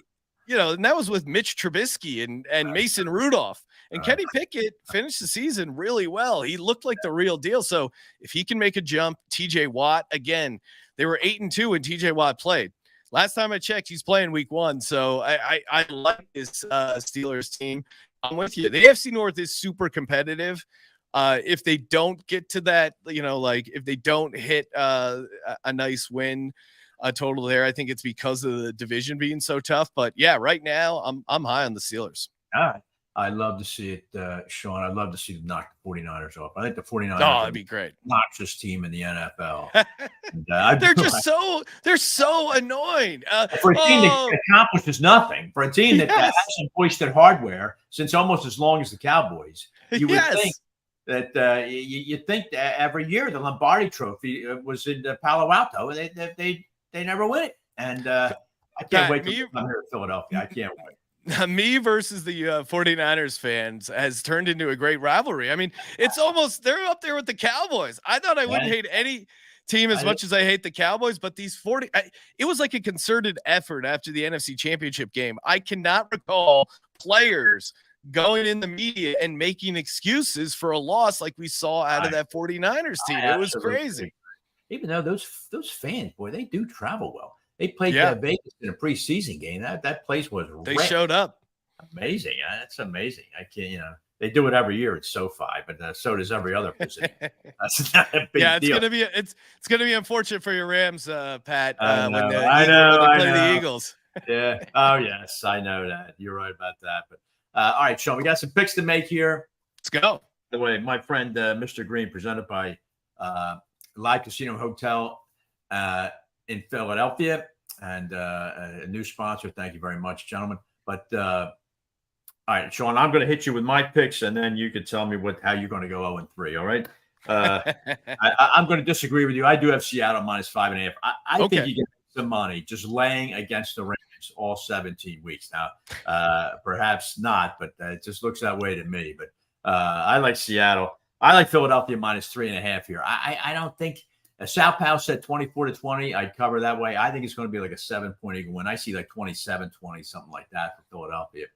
and that was with Mitch Trubisky and Mason Rudolph. And Kenny Pickett finished the season really well. He looked like the real deal. So if he can make a jump, TJ Watt, again, they were 8-2 when TJ Watt played. Last time I checked, he's playing week 1. So I like this Steelers team. I'm with you. The AFC North is super competitive. If they don't get to that, if they don't hit a nice win total there, I think it's because of the division being so tough. But yeah, right now I'm high on the Steelers. All right. I love to see it, Sean. I'd love to see them knock the 49ers off. I think the 49ers that'd be great. Noxious team in the NFL. And, they're so annoying. For a team that accomplishes nothing, for a team that hasn't hoisted hardware since almost as long as the Cowboys, you would think that you think that every year the Lombardi Trophy was in Palo Alto, and they never win it. And I can't wait to come here to Philadelphia. I can't wait. Me versus the 49ers fans has turned into a great rivalry. I mean, it's almost, they're up there with the Cowboys. I thought I wouldn't hate any team as much as I hate the Cowboys, but these it was like a concerted effort after the NFC Championship game. I cannot recall players going in the media and making excuses for a loss like we saw out of that 49ers team. It was crazy. Even though those fans, boy, they do travel well. They played Vegas in a preseason game. That place was they showed up. Amazing. That's amazing. I can't, they do it every year at SoFi, but so does every other position. That's not a big deal. It's gonna be unfortunate for your Rams, Pat. I know, when they play the Eagles. Yeah. Oh yes, I know that. You're right about that. But all right, Sean, we got some picks to make here. Let's go. By the way, my friend Mr. Green, presented by Live Casino Hotel in Philadelphia, and a new sponsor. Thank you very much, gentlemen. But all right, Sean, I'm going to hit you with my picks, and then you can tell me how you're going to go 0-3. All right. I'm going to disagree with you. I do have Seattle minus 5.5. I think you get some money just laying against the Rams all 17 weeks. Now, perhaps not, but it just looks that way to me. But I like Seattle. I like Philadelphia minus 3.5 here. I don't think Sal Pao said 24-20. I'd cover that way. I think it's going to be like a 7-point Eagle win. I see like 27-20, something like that for Philadelphia.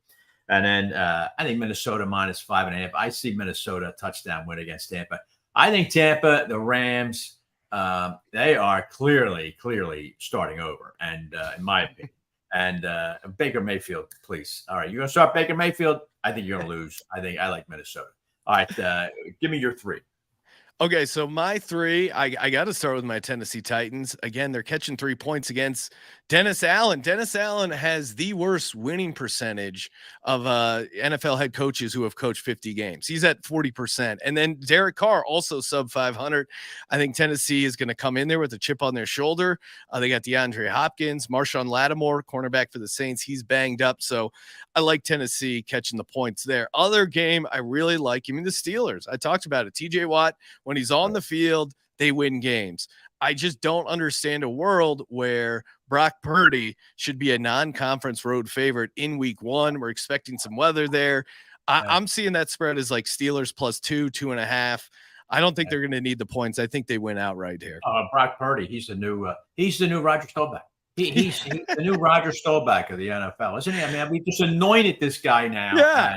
And then I think Minnesota minus 5.5. I see Minnesota touchdown win against Tampa. I think Tampa, the Rams, they are clearly starting over, and in my opinion. And Baker Mayfield, please. All right, you're going to start Baker Mayfield? I think you're going to lose. I like Minnesota. All right, give me your 3. Okay, so my 3, I got to start with my Tennessee Titans. Again, they're catching 3 points against Dennis Allen. Dennis Allen has the worst winning percentage of NFL head coaches who have coached 50 games. He's at 40%. And then Derek Carr, also sub 500. I think Tennessee is going to come in there with a chip on their shoulder. They got DeAndre Hopkins, Marshawn Lattimore, cornerback for the Saints. He's banged up. So I like Tennessee catching the points there. Other game I really like, the Steelers. I talked about it. TJ Watt, when he's on the field, they win games. I just don't understand a world where Brock Purdy should be a non-conference road favorite in week 1. We're expecting some weather there. I'm seeing that spread as like Steelers plus 2.5. I don't think they're going to need the points. I think they win outright here. Brock Purdy, he's the new Roger Staubach. He's the new Roger Staubach of the NFL, isn't he? I mean, we just anointed this guy now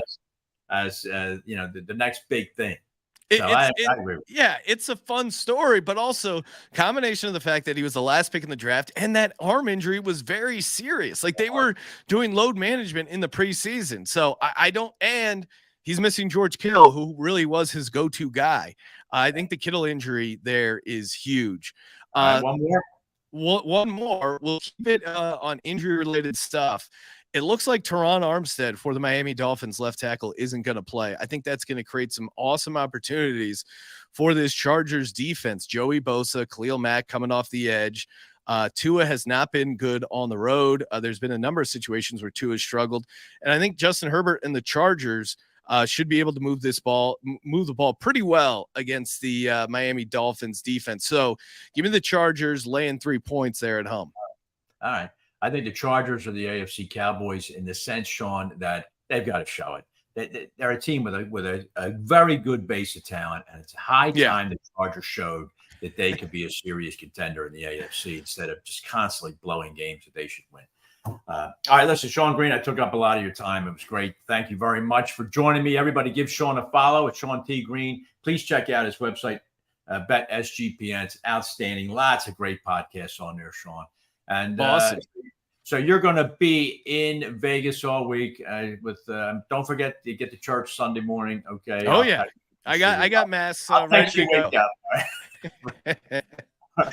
as the next big thing. I agree with you. Yeah, it's a fun story, but also combination of the fact that he was the last pick in the draft and that arm injury was very serious. Like they were doing load management in the preseason. So I don't, and he's missing George Kittle, who really was his go-to guy. I think the Kittle injury there is huge. One more. One more. We'll keep it on injury-related stuff. It looks like Teron Armstead for the Miami Dolphins left tackle isn't going to play. I think that's going to create some awesome opportunities for this Chargers defense. Joey Bosa, Khalil Mack coming off the edge. Tua has not been good on the road. There's been a number of situations where Tua has struggled. And I think Justin Herbert and the Chargers should be able to move the ball pretty well against the Miami Dolphins defense. So give me the Chargers laying 3 points there at home. All right. I think the Chargers are the AFC Cowboys in the sense, Sean, that they've got to show it. They're a team with a very good base of talent, and it's high time the Chargers showed that they could be a serious contender in the AFC instead of just constantly blowing games that they should win. All right, listen, Sean Green, I took up a lot of your time. It was great. Thank you very much for joining me. Everybody give Sean a follow. It's Sean T. Green. Please check out his website, BetSGPN. It's outstanding. Lots of great podcasts on there, Sean. And awesome. So you're going to be in Vegas all week with. Don't forget to get to church Sunday morning. Okay. Oh yeah, I got mass ready to go. All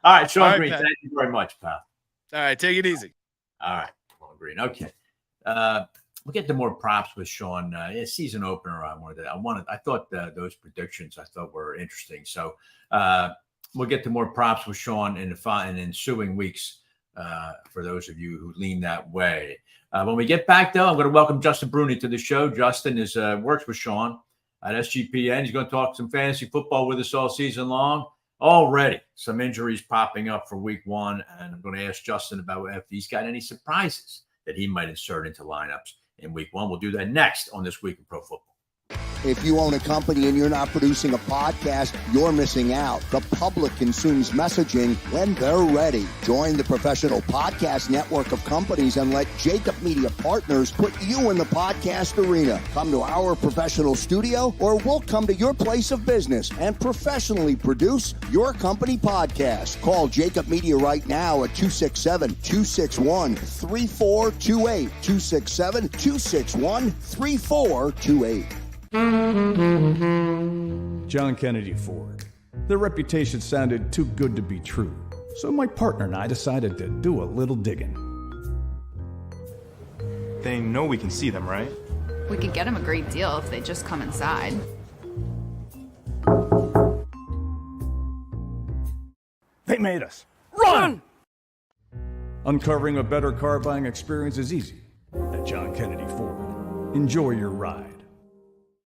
right, Sean Green. Pat. Thank you very much, pal. All right, take it easy. All right, Sean Green. Okay. we'll get to more props with Sean. Season opener, I thought those predictions I thought were interesting. So we'll get to more props with Sean in the ensuing weeks for those of you who lean that way. When we get back, though, I'm going to welcome Justin Bruni to the show. Justin works with Sean at SGPN. He's going to talk some fantasy football with us all season long. Already some injuries popping up for week one, and I'm going to ask Justin about if he's got any surprises that he might insert into lineups in week one. We'll do that next on This Week in Pro Football. If you own a company and you're not producing a podcast, you're missing out. The public consumes messaging when they're ready. Join the professional podcast network of companies and let JAKIB Media Partners put you in the podcast arena. Come to our professional studio, or we'll come to your place of business and professionally produce your company podcast. Call JAKIB Media right now at 267-261-3428. 267-261-3428. John Kennedy Ford. Their reputation sounded too good to be true, so my partner and I decided to do a little digging. They know we can see them, right? We could get them a great deal if they just come inside. They made us. Run! Uncovering a better car buying experience is easy at John Kennedy Ford. Enjoy your ride.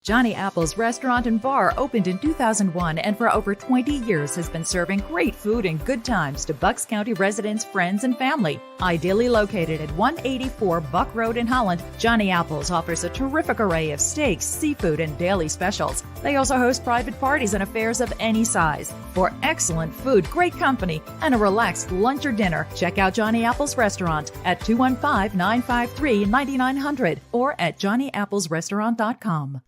Johnny Apple's restaurant and bar opened in 2001 and for over 20 years has been serving great food and good times to Bucks County residents, friends, and family. Ideally located at 184 Buck Road in Holland, Johnny Apple's offers a terrific array of steaks, seafood, and daily specials. They also host private parties and affairs of any size. For excellent food, great company, and a relaxed lunch or dinner, check out Johnny Apple's restaurant at 215-953-9900 or at johnnyapplesrestaurant.com.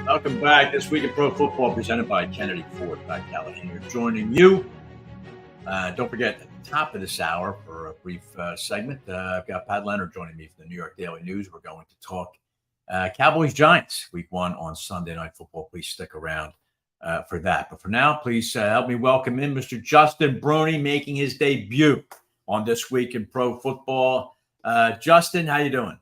Welcome back. This Week in Pro Football presented by Kennedy Ford. Pat Callahan here joining you. Don't forget, at the top of this hour for a brief segment, I've got Pat Leonard joining me from the New York Daily News. We're going to talk Cowboys-Giants week one on Sunday Night Football. Please stick around for that. But for now, please help me welcome in Mr. Justin Bruni, making his debut on This Week in Pro Football. Justin, how you doing?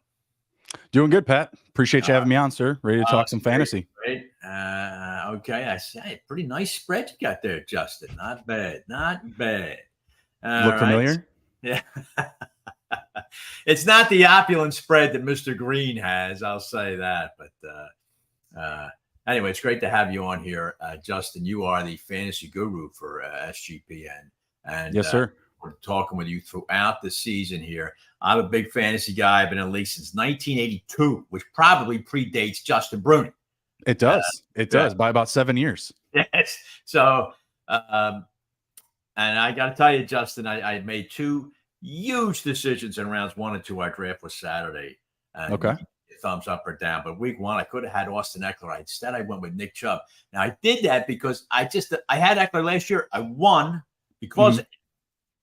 Doing good, Pat. Appreciate you having me on, sir. Ready to talk some fantasy. Great. Okay. I say, pretty nice spread you got there, Justin. Not bad. Not bad. Look familiar? Yeah. It's not the opulent spread that Mr. Green has. I'll say that. But anyway, it's great to have you on here. Justin, you are the fantasy guru for SGPN. And yes, sir. We're talking with you throughout the season here. I'm a big fantasy guy. I've been in the league since 1982, which probably predates Justin Bruni. It does. It does by about 7 years. Yes. So, and I got to tell you, Justin, I made two huge decisions in rounds 1 and 2. Our draft was Saturday. Okay. Thumbs up or down. But week one, I could have had Austin Eckler. Instead, I went with Nick Chubb. Now, I did that because I had Eckler last year. I won because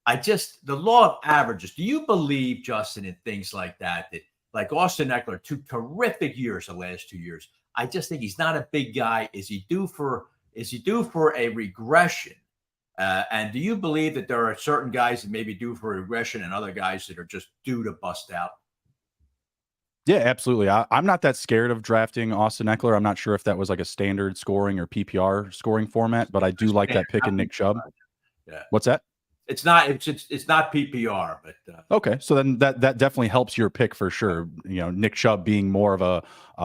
the law of averages. Do you believe, Justin, in things like that like Austin Eckler, 2 terrific years the last 2 years? I just think he's not a big guy. Is he due for a regression? And do you believe that there are certain guys that may be due for regression and other guys that are just due to bust out? Yeah, absolutely. I'm not that scared of drafting Austin Eckler. I'm not sure if that was like a standard scoring or PPR scoring format, but I do like that pick in Nick Chubb. Yeah. What's that? It's not PPR, but okay. So then that definitely helps your pick for sure. You know, Nick Chubb being more of a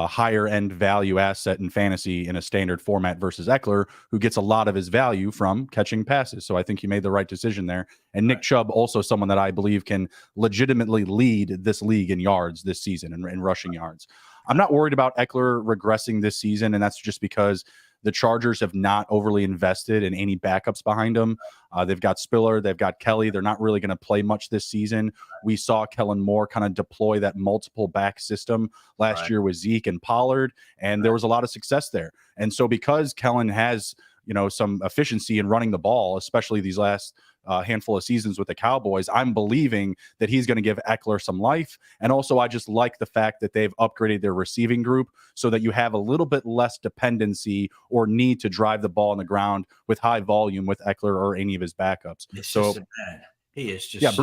higher end value asset in fantasy in a standard format versus Eckler, who gets a lot of his value from catching passes. So I think you made the right decision there. And Nick Chubb, also someone that I believe can legitimately lead this league in yards this season and in rushing yards. I'm not worried about Eckler regressing this season, and that's just because the Chargers have not overly invested in any backups behind them. They've got Spiller, they've got Kelly. They're not really going to play much this season. We saw Kellen Moore kind of deploy that multiple back system last year with Zeke and Pollard, and there was a lot of success there. And so because Kellen has, some efficiency in running the ball, especially these last handful of seasons with the Cowboys, I'm believing that he's going to give Eckler some life. And also, I just like the fact that they've upgraded their receiving group so that you have a little bit less dependency or need to drive the ball on the ground with high volume with Eckler or any of his backups. He is just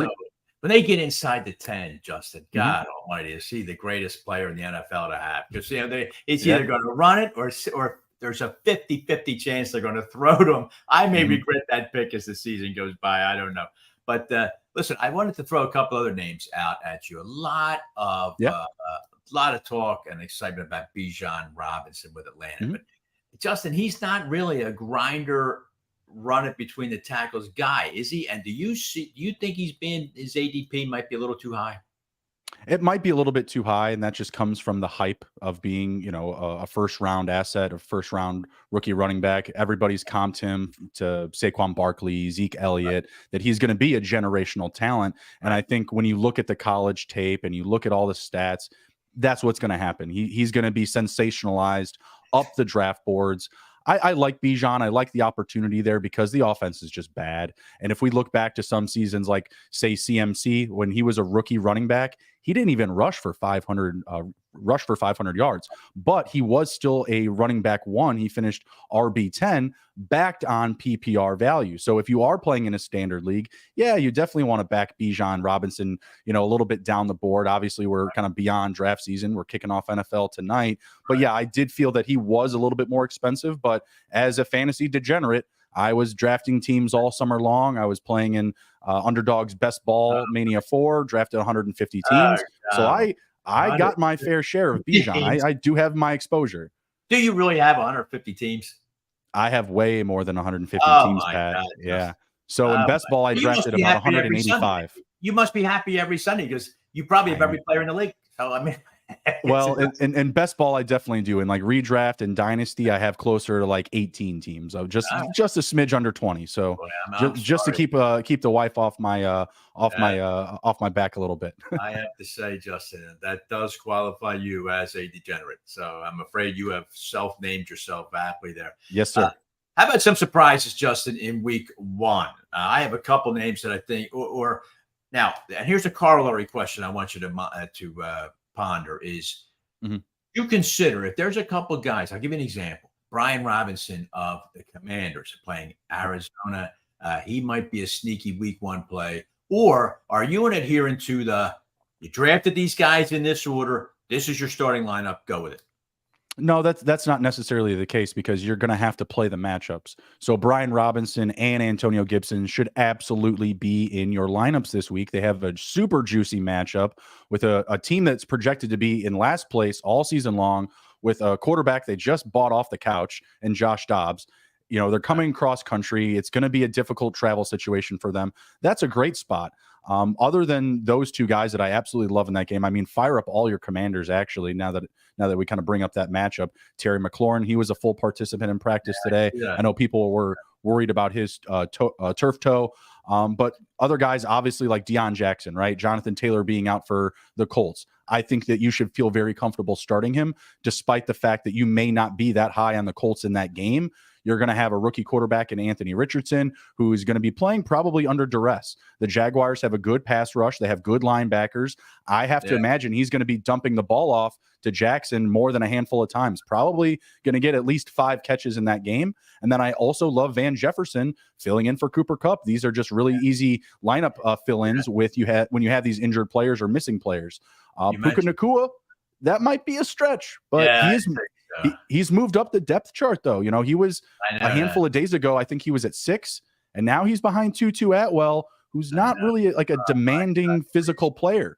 when they get inside the 10, Justin, God Almighty, is he the greatest player in the NFL to have? Because it's either going to run it or there's a 50-50 chance they're going to throw to him. I may regret that pick as the season goes by. I don't know. But listen, I wanted to throw a couple other names out at you. A lot of talk and excitement about Bijan Robinson with Atlanta. But Justin, he's not really a grinder, run it between the tackles guy, is he? And do you think his ADP might be a little too high? It might be a little bit too high, and that just comes from the hype of being, a first-round asset, a first-round rookie running back. Everybody's comped him to Saquon Barkley, Zeke Elliott, that he's going to be a generational talent. And I think when you look at the college tape and you look at all the stats, that's what's going to happen. He's going to be sensationalized up the draft boards. I like Bijan. I like the opportunity there because the offense is just bad. And if we look back to some seasons, like say CMC, when he was a rookie running back, he didn't even rush for 500 yards, but he was still a running back one. He finished RB10 backed on PPR value. So if you are playing in a standard league, you definitely want to back Bijan Robinson, a little bit down the board. Obviously, we're kind of beyond draft season. We're kicking off NFL tonight. But I did feel that he was a little bit more expensive. But as a fantasy degenerate, I was drafting teams all summer long. I was playing in Underdog's Best Ball Mania 4, drafted 150 teams. So I got my fair share of Bijan. I do have my exposure. Do you really have 150 teams? I have way more than 150 teams, Pat. God, yeah. So in Best Ball, I drafted about 185. You must be happy every Sunday because you probably have every player in the league. So, I mean, well, in Best Ball, I definitely do. In like redraft and Dynasty, I have closer to like 18 teams. So just a smidge under 20. So just to keep the wife off my back a little bit. I have to say, Justin, that does qualify you as a degenerate. So I'm afraid you have self-named yourself aptly there. Yes, sir. How about some surprises, Justin, in week one? I have a couple names that I think, or now, and here's a corollary question I want you to ponder is you consider if there's a couple guys, I'll give you an example. Brian Robinson of the Commanders playing Arizona. He might be a sneaky week one play. Or are you an adherent to you drafted these guys in this order, this is your starting lineup, go with it? No, that's not necessarily the case because you're going to have to play the matchups. So Brian Robinson and Antonio Gibson should absolutely be in your lineups this week. They have a super juicy matchup with a team that's projected to be in last place all season long with a quarterback they just bought off the couch and Josh Dobbs. They're coming cross country. It's going to be a difficult travel situation for them. That's a great spot. Other than those two guys that I absolutely love in that game, I mean, fire up all your Commanders, actually, now that we kind of bring up that matchup. Terry McLaurin, he was a full participant in practice today. I know people were worried about his turf toe. But other guys, obviously, like Deion Jackson, right? Jonathan Taylor being out for the Colts. I think that you should feel very comfortable starting him, despite the fact that you may not be that high on the Colts in that game. You're going to have a rookie quarterback in Anthony Richardson, who is going to be playing probably under duress. The Jaguars have a good pass rush. They have good linebackers. I have to imagine he's going to be dumping the ball off to Jackson more than a handful of times, probably going to get at least 5 catches in that game. And then I also love Van Jefferson filling in for Cooper Kupp. These are just really easy lineup fill-ins when you have these injured players or missing players. Puka Nacua, that might be a stretch, but he's moved up the depth chart, though. He was a handful of days ago, I think he was at 6, and now he's behind Tutu Atwell, who's not really like a demanding physical player.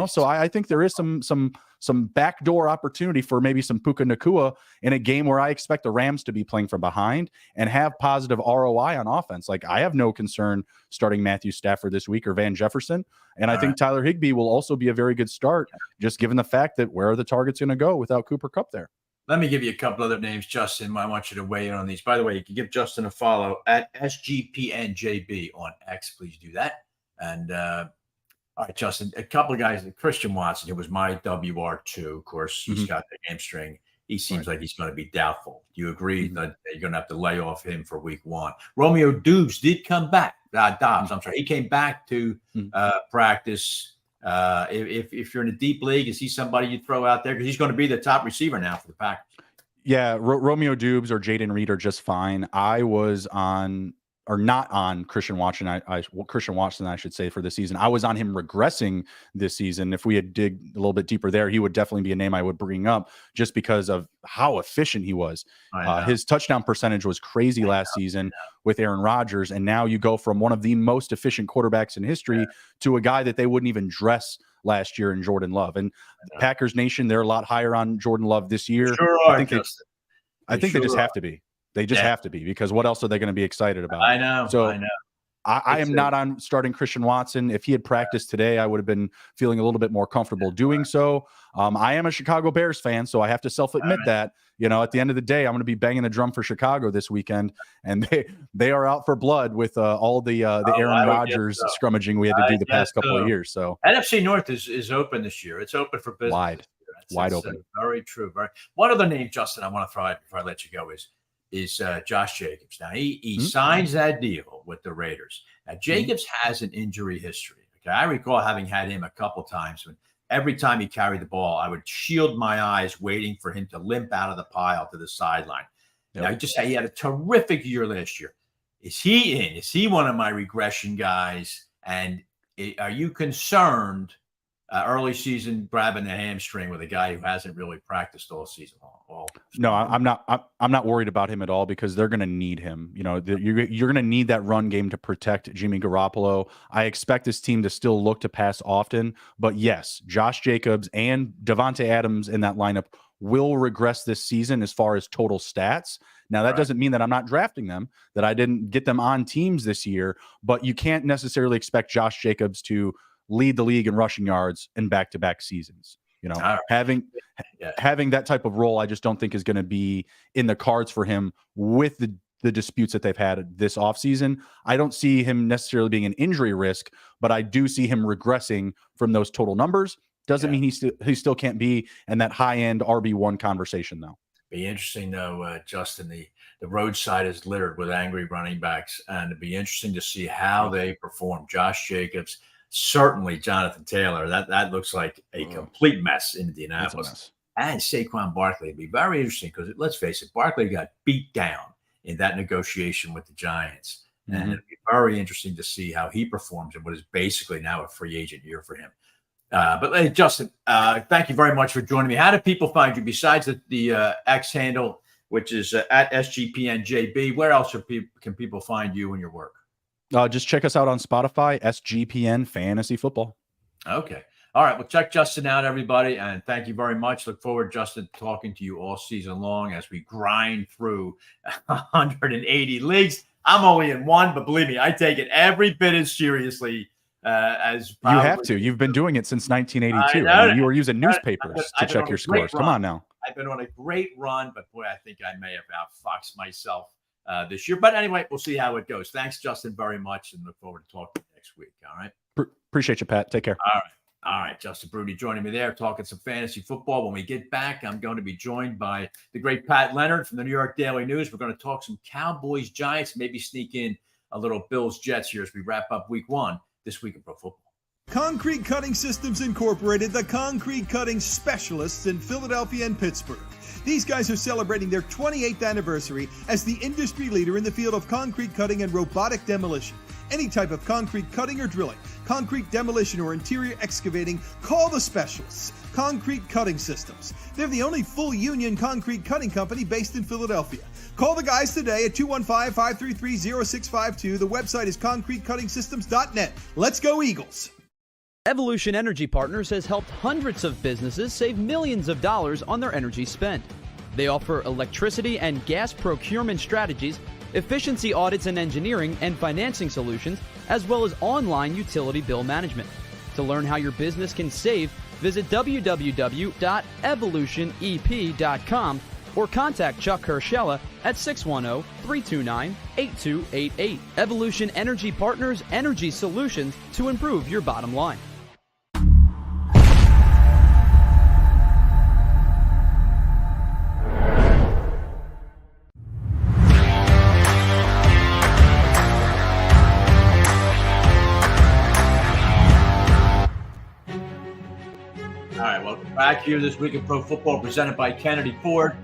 So I think there is some backdoor opportunity for maybe some Puka Nacua in a game where I expect the Rams to be playing from behind and have positive ROI on offense. Like, I have no concern starting Matthew Stafford this week or Van Jefferson. And I think Tyler Higbee will also be a very good start, just given the fact that where are the targets going to go without Cooper Kupp there? Let me give you a couple other names, Justin. I want you to weigh in on these. By the way, you can give Justin a follow at SGPNJB on X. Please do that. And all right, Justin, a couple of guys, Christian Watson, who was my WR2. Of course, he's got the hamstring. He seems like he's going to be doubtful. Do you agree that you're going to have to lay off him for week one? Romeo Dubes did come back Dobbs. I'm sorry. He came back to practice. If you're in a deep league, is he somebody you throw out there? Because he's going to be the top receiver now for the Packers. Yeah, Romeo Dubes or Jaden Reed are just fine. I was on, or not on, Christian Watson. Christian Watson, I should say, for this season. I was on him regressing this season. If we had dig a little bit deeper there, he would definitely be a name I would bring up just because of how efficient he was. His touchdown percentage was crazy last season with Aaron Rodgers, and now you go from one of the most efficient quarterbacks in history to a guy that they wouldn't even dress last year in Jordan Love. And Packers Nation, they're a lot higher on Jordan Love this year. I think they just have to be. They just have to be, because what else are they going to be excited about? I know. I am not on starting Christian Watson. If he had practiced today, I would have been feeling a little bit more comfortable doing so. I am a Chicago Bears fan, so I have to self-admit that. At the end of the day, I'm going to be banging the drum for Chicago this weekend, and they are out for blood with all the Aaron Rodgers scrummaging we had to do the past couple of years. So NFC North is open this year. It's open for business. Wide open. Very true. One other name, Justin, I want to throw out before I let you go is Josh Jacobs. Now, he signs that deal with the Raiders. Now, Jacobs has an injury history. Okay, I recall having had him a couple times when every time he carried the ball, I would shield my eyes waiting for him to limp out of the pile to the sideline. Now, he had a terrific year last year. Is he in? Is he one of my regression guys? And are you concerned early season grabbing the hamstring with a guy who hasn't really practiced all season long? No, I'm not worried about him at all, because they're going to need him. You're going to need that run game to protect Jimmy Garoppolo. I expect this team to still look to pass often, but yes, Josh Jacobs and Devontae Adams in that lineup will regress this season as far as total stats. Now, that doesn't mean that I'm not drafting them, that I didn't get them on teams this year, but you can't necessarily expect Josh Jacobs to lead the league in rushing yards in back-to-back seasons. Having that type of role, I just don't think is going to be in the cards for him with the disputes that they've had this offseason. I don't see him necessarily being an injury risk, but I do see him regressing from those total numbers. Doesn't mean he still can't be in that high-end RB1 conversation, though. Be interesting, though, Justin. The roadside is littered with angry running backs, and it'd be interesting to see how they perform. Josh Jacobs, certainly Jonathan Taylor. That looks like a complete mess in Indianapolis. And Saquon Barkley. It'd be very interesting because, let's face it, Barkley got beat down in that negotiation with the Giants. And it'd be very interesting to see how he performs in what is basically now a free agent year for him. But hey, Justin, thank you very much for joining me. How do people find you besides the X handle, which is at SGPNJB? Where else can people find you and your work? Just check us out on Spotify, SGPN Fantasy Football. Okay. All right. Well, check Justin out, everybody. And thank you very much. Look forward, Justin, to talking to you all season long as we grind through 180 leagues. I'm only in one, but believe me, I take it every bit as seriously as you have to. You've been doing it since 1982. I mean, you were using newspapers to check your scores. Come on now. I've been on a great run, but boy, I think I may have outfoxed myself this year. But anyway, we'll see how it goes. Thanks, Justin, very much, and look forward to talking to you next week. All right. Appreciate you, Pat. Take care. All right. Justin Bruni joining me there, talking some fantasy football. When we get back, I'm going to be joined by the great Pat Leonard from the New York Daily News. We're going to talk some Cowboys, Giants, maybe sneak in a little Bills, Jets here as we wrap up week one this week in pro football. Concrete Cutting Systems Incorporated, the concrete cutting specialists in Philadelphia and Pittsburgh. These guys are celebrating their 28th anniversary as the industry leader in the field of concrete cutting and robotic demolition. Any type of concrete cutting or drilling, concrete demolition or interior excavating, call the specialists. Concrete Cutting Systems. They're the only full union concrete cutting company based in Philadelphia. Call the guys today at 215-533-0652. The website is concretecuttingsystems.net. Let's go Eagles. Evolution Energy Partners has helped hundreds of businesses save millions of dollars on their energy spend. They offer electricity and gas procurement strategies, efficiency audits and engineering and financing solutions, as well as online utility bill management. To learn how your business can save, visit www.evolutionep.com or contact Chuck Herschella at 610-329-8288. Evolution Energy Partners, energy solutions to improve your bottom line. Welcome back here this week in Pro Football, presented by Kennedy Ford.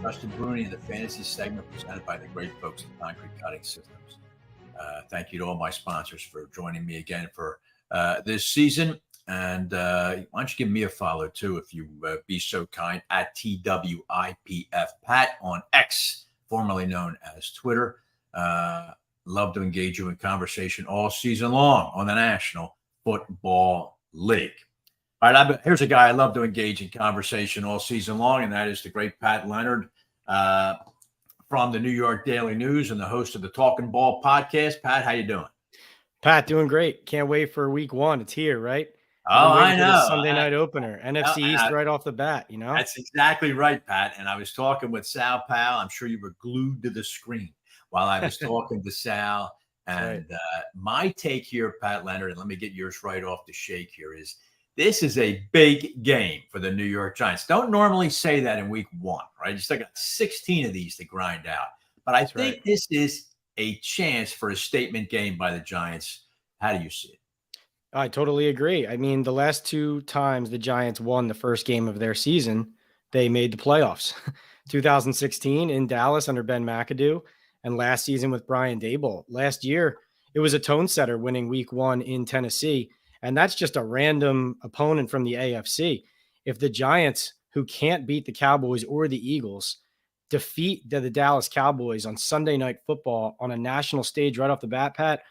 Justin Bruni in the fantasy segment, presented by the great folks at Concrete Cutting Systems. Thank you to all my sponsors for joining me again for this season. And why don't you give me a follow, too, if you be so kind, at TWIPF Pat on X, formerly known as Twitter. Love to engage you in conversation all season long on the National Football League. All right, here's a guy I love to engage in conversation all season long, and that is the great Pat Leonard from the New York Daily News and the host of the Talking Ball podcast. Pat, how you doing? Pat, doing great. Can't wait for week one. It's here, right? Oh, I know. Sunday night opener, NFC East right off the bat, you know? That's exactly right, Pat. And I was talking with Sal Pal. I'm sure you were glued to the screen while I was talking to Sal. And my take here, Pat Leonard, and let me get yours right off the shake here, is this is a big game for the New York Giants. Don't normally say that in week one, right? You still got 16 of these to grind out. But I think this is a chance for a statement game by the Giants. How do you see it? I totally agree. I mean, the last two times the Giants won the first game of their season, they made the playoffs. 2016 in Dallas under Ben McAdoo, and last season with Brian Daboll. Last year, it was a tone setter winning week one in Tennessee. And that's just a random opponent from the AFC. If the Giants, who can't beat the Cowboys or the Eagles, defeat the Dallas Cowboys on Sunday Night Football on a national stage right off the bat, Pat,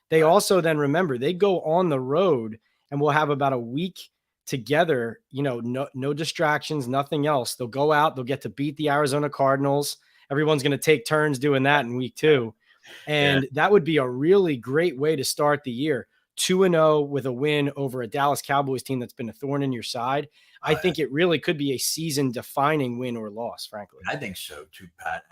they also then remember they go on the road and we'll have about a week together, you know, no distractions, nothing else. They'll go out, they'll get to beat the Arizona Cardinals. Everyone's going to take turns doing that in week two. And that would be a really great way to start the year. 2-0 with a win over a Dallas Cowboys team that's been a thorn in your side. I think it really could be a season-defining win or loss, frankly. I think so too, Pat.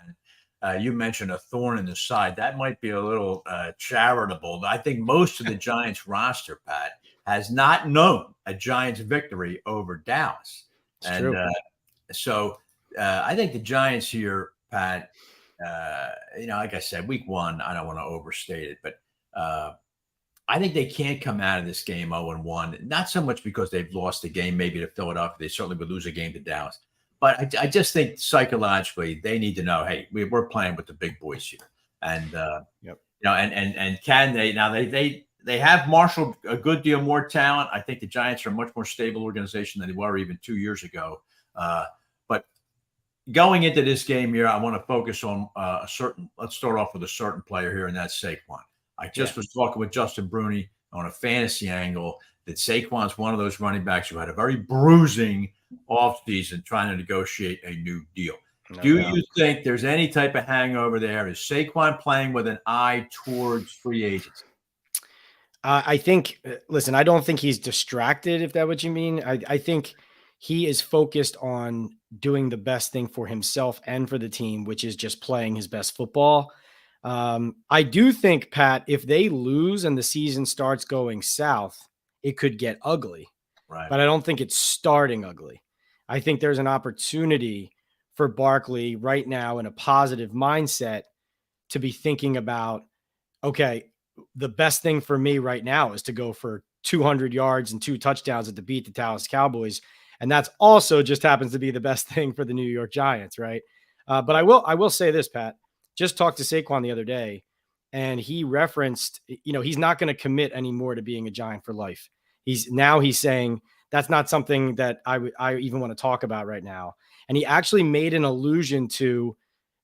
And you mentioned a thorn in the side. That might be a little charitable. I think most of the Giants roster, Pat, has not known a Giants victory over Dallas. It's true. So I think the Giants here, Pat, you know, like I said, week one, I don't want to overstate it, but I think they can't come out of this game 0-1, not so much because they've lost the game maybe to Philadelphia. They certainly would lose a game to Dallas. But I just think psychologically they need to know, hey, we're playing with the big boys here. And, you know, and can they – now they have marshaled a good deal more talent. I think the Giants are a much more stable organization than they were even 2 years ago. But going into this game here, I want to focus on let's start off with a certain player here, and that's Saquon. I just was talking with Justin Bruni on a fantasy angle that Saquon's one of those running backs who had a very bruising offseason trying to negotiate a new deal. Do you think there's any type of hangover there? Is Saquon playing with an eye towards free agency? I think, listen, I don't think he's distracted, if that's what you mean. I think he is focused on doing the best thing for himself and for the team, which is just playing his best football. I do think, Pat, if they lose and the season starts going south, it could get ugly. Right. But I don't think it's starting ugly. I think there's an opportunity for Barkley right now in a positive mindset to be thinking about, okay, the best thing for me right now is to go for 200 yards and 2 touchdowns to beat the Dallas Cowboys. And that's also just happens to be the best thing for the New York Giants, right? But I will say this, Pat. Just talked to Saquon the other day, and he referenced, you know, he's not going to commit anymore to being a Giant for life. He's saying that's not something that I even want to talk about right now. And he actually made an allusion to,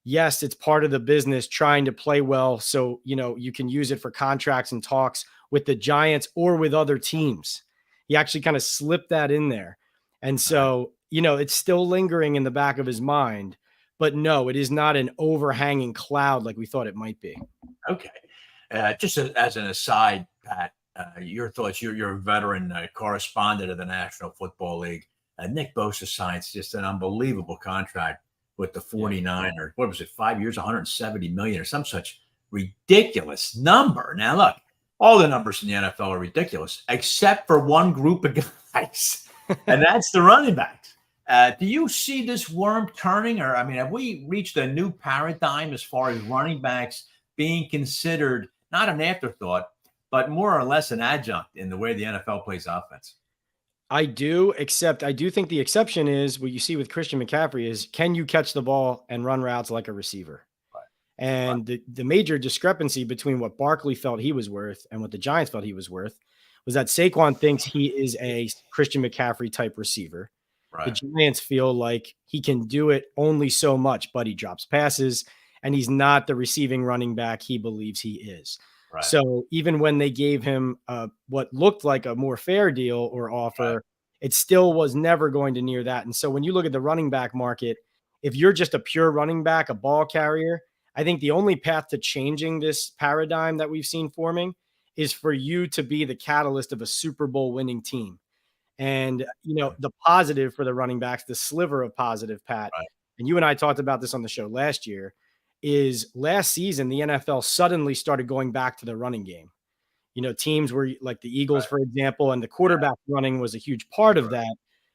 yes, it's part of the business trying to play well. So, you know, you can use it for contracts and talks with the Giants or with other teams. He actually kind of slipped that in there. And so, you know, it's still lingering in the back of his mind. But no, it is not an overhanging cloud like we thought it might be. Okay. Just as an aside, Pat, your thoughts. You're a veteran correspondent of the National Football League. Nick Bosa signs just an unbelievable contract with the 49ers. What was it, 5 years, $170 million or some such ridiculous number. Now, look, all the numbers in the NFL are ridiculous, except for one group of guys, and that's the running backs. Do you see this worm turning? Or, I mean, have we reached a new paradigm as far as running backs being considered not an afterthought, but more or less an adjunct in the way the NFL plays offense? I do, except I do think the exception is what you see with Christian McCaffrey is, can you catch the ball and run routes like a receiver? And the major discrepancy between what Barkley felt he was worth and what the Giants felt he was worth was that Saquon thinks he is a Christian McCaffrey type receiver. The Giants feel like he can do it only so much, but he drops passes and he's not the receiving running back he believes he is. So even when they gave him what looked like a more fair deal or offer, it still was never going to near that. And so when you look at the running back market, if you're just a pure running back, a ball carrier, I think the only path to changing this paradigm that we've seen forming is for you to be the catalyst of a Super Bowl winning team. And, the positive for the running backs, the sliver of positive, Pat, and you and I talked about this on the show last year, is last season, the NFL suddenly started going back to the running game. Teams were like the Eagles, for example, and the quarterback running was a huge part of that.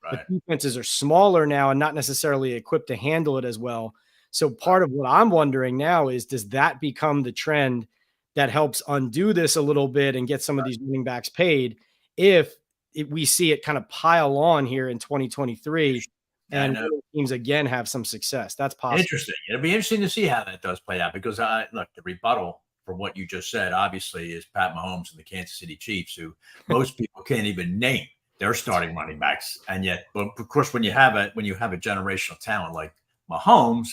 But defenses are smaller now and not necessarily equipped to handle it as well. So part of what I'm wondering now is, does that become the trend that helps undo this a little bit and get some of these running backs paid if we see it kind of pile on here in 2023 and teams again have some success? That's possible. Interesting. It'll be interesting to see how that does play out, because look, the rebuttal for what you just said, obviously, is Pat Mahomes and the Kansas City Chiefs, who most people can't even name their starting running backs. And yet, but of course, when you have a generational talent like Mahomes,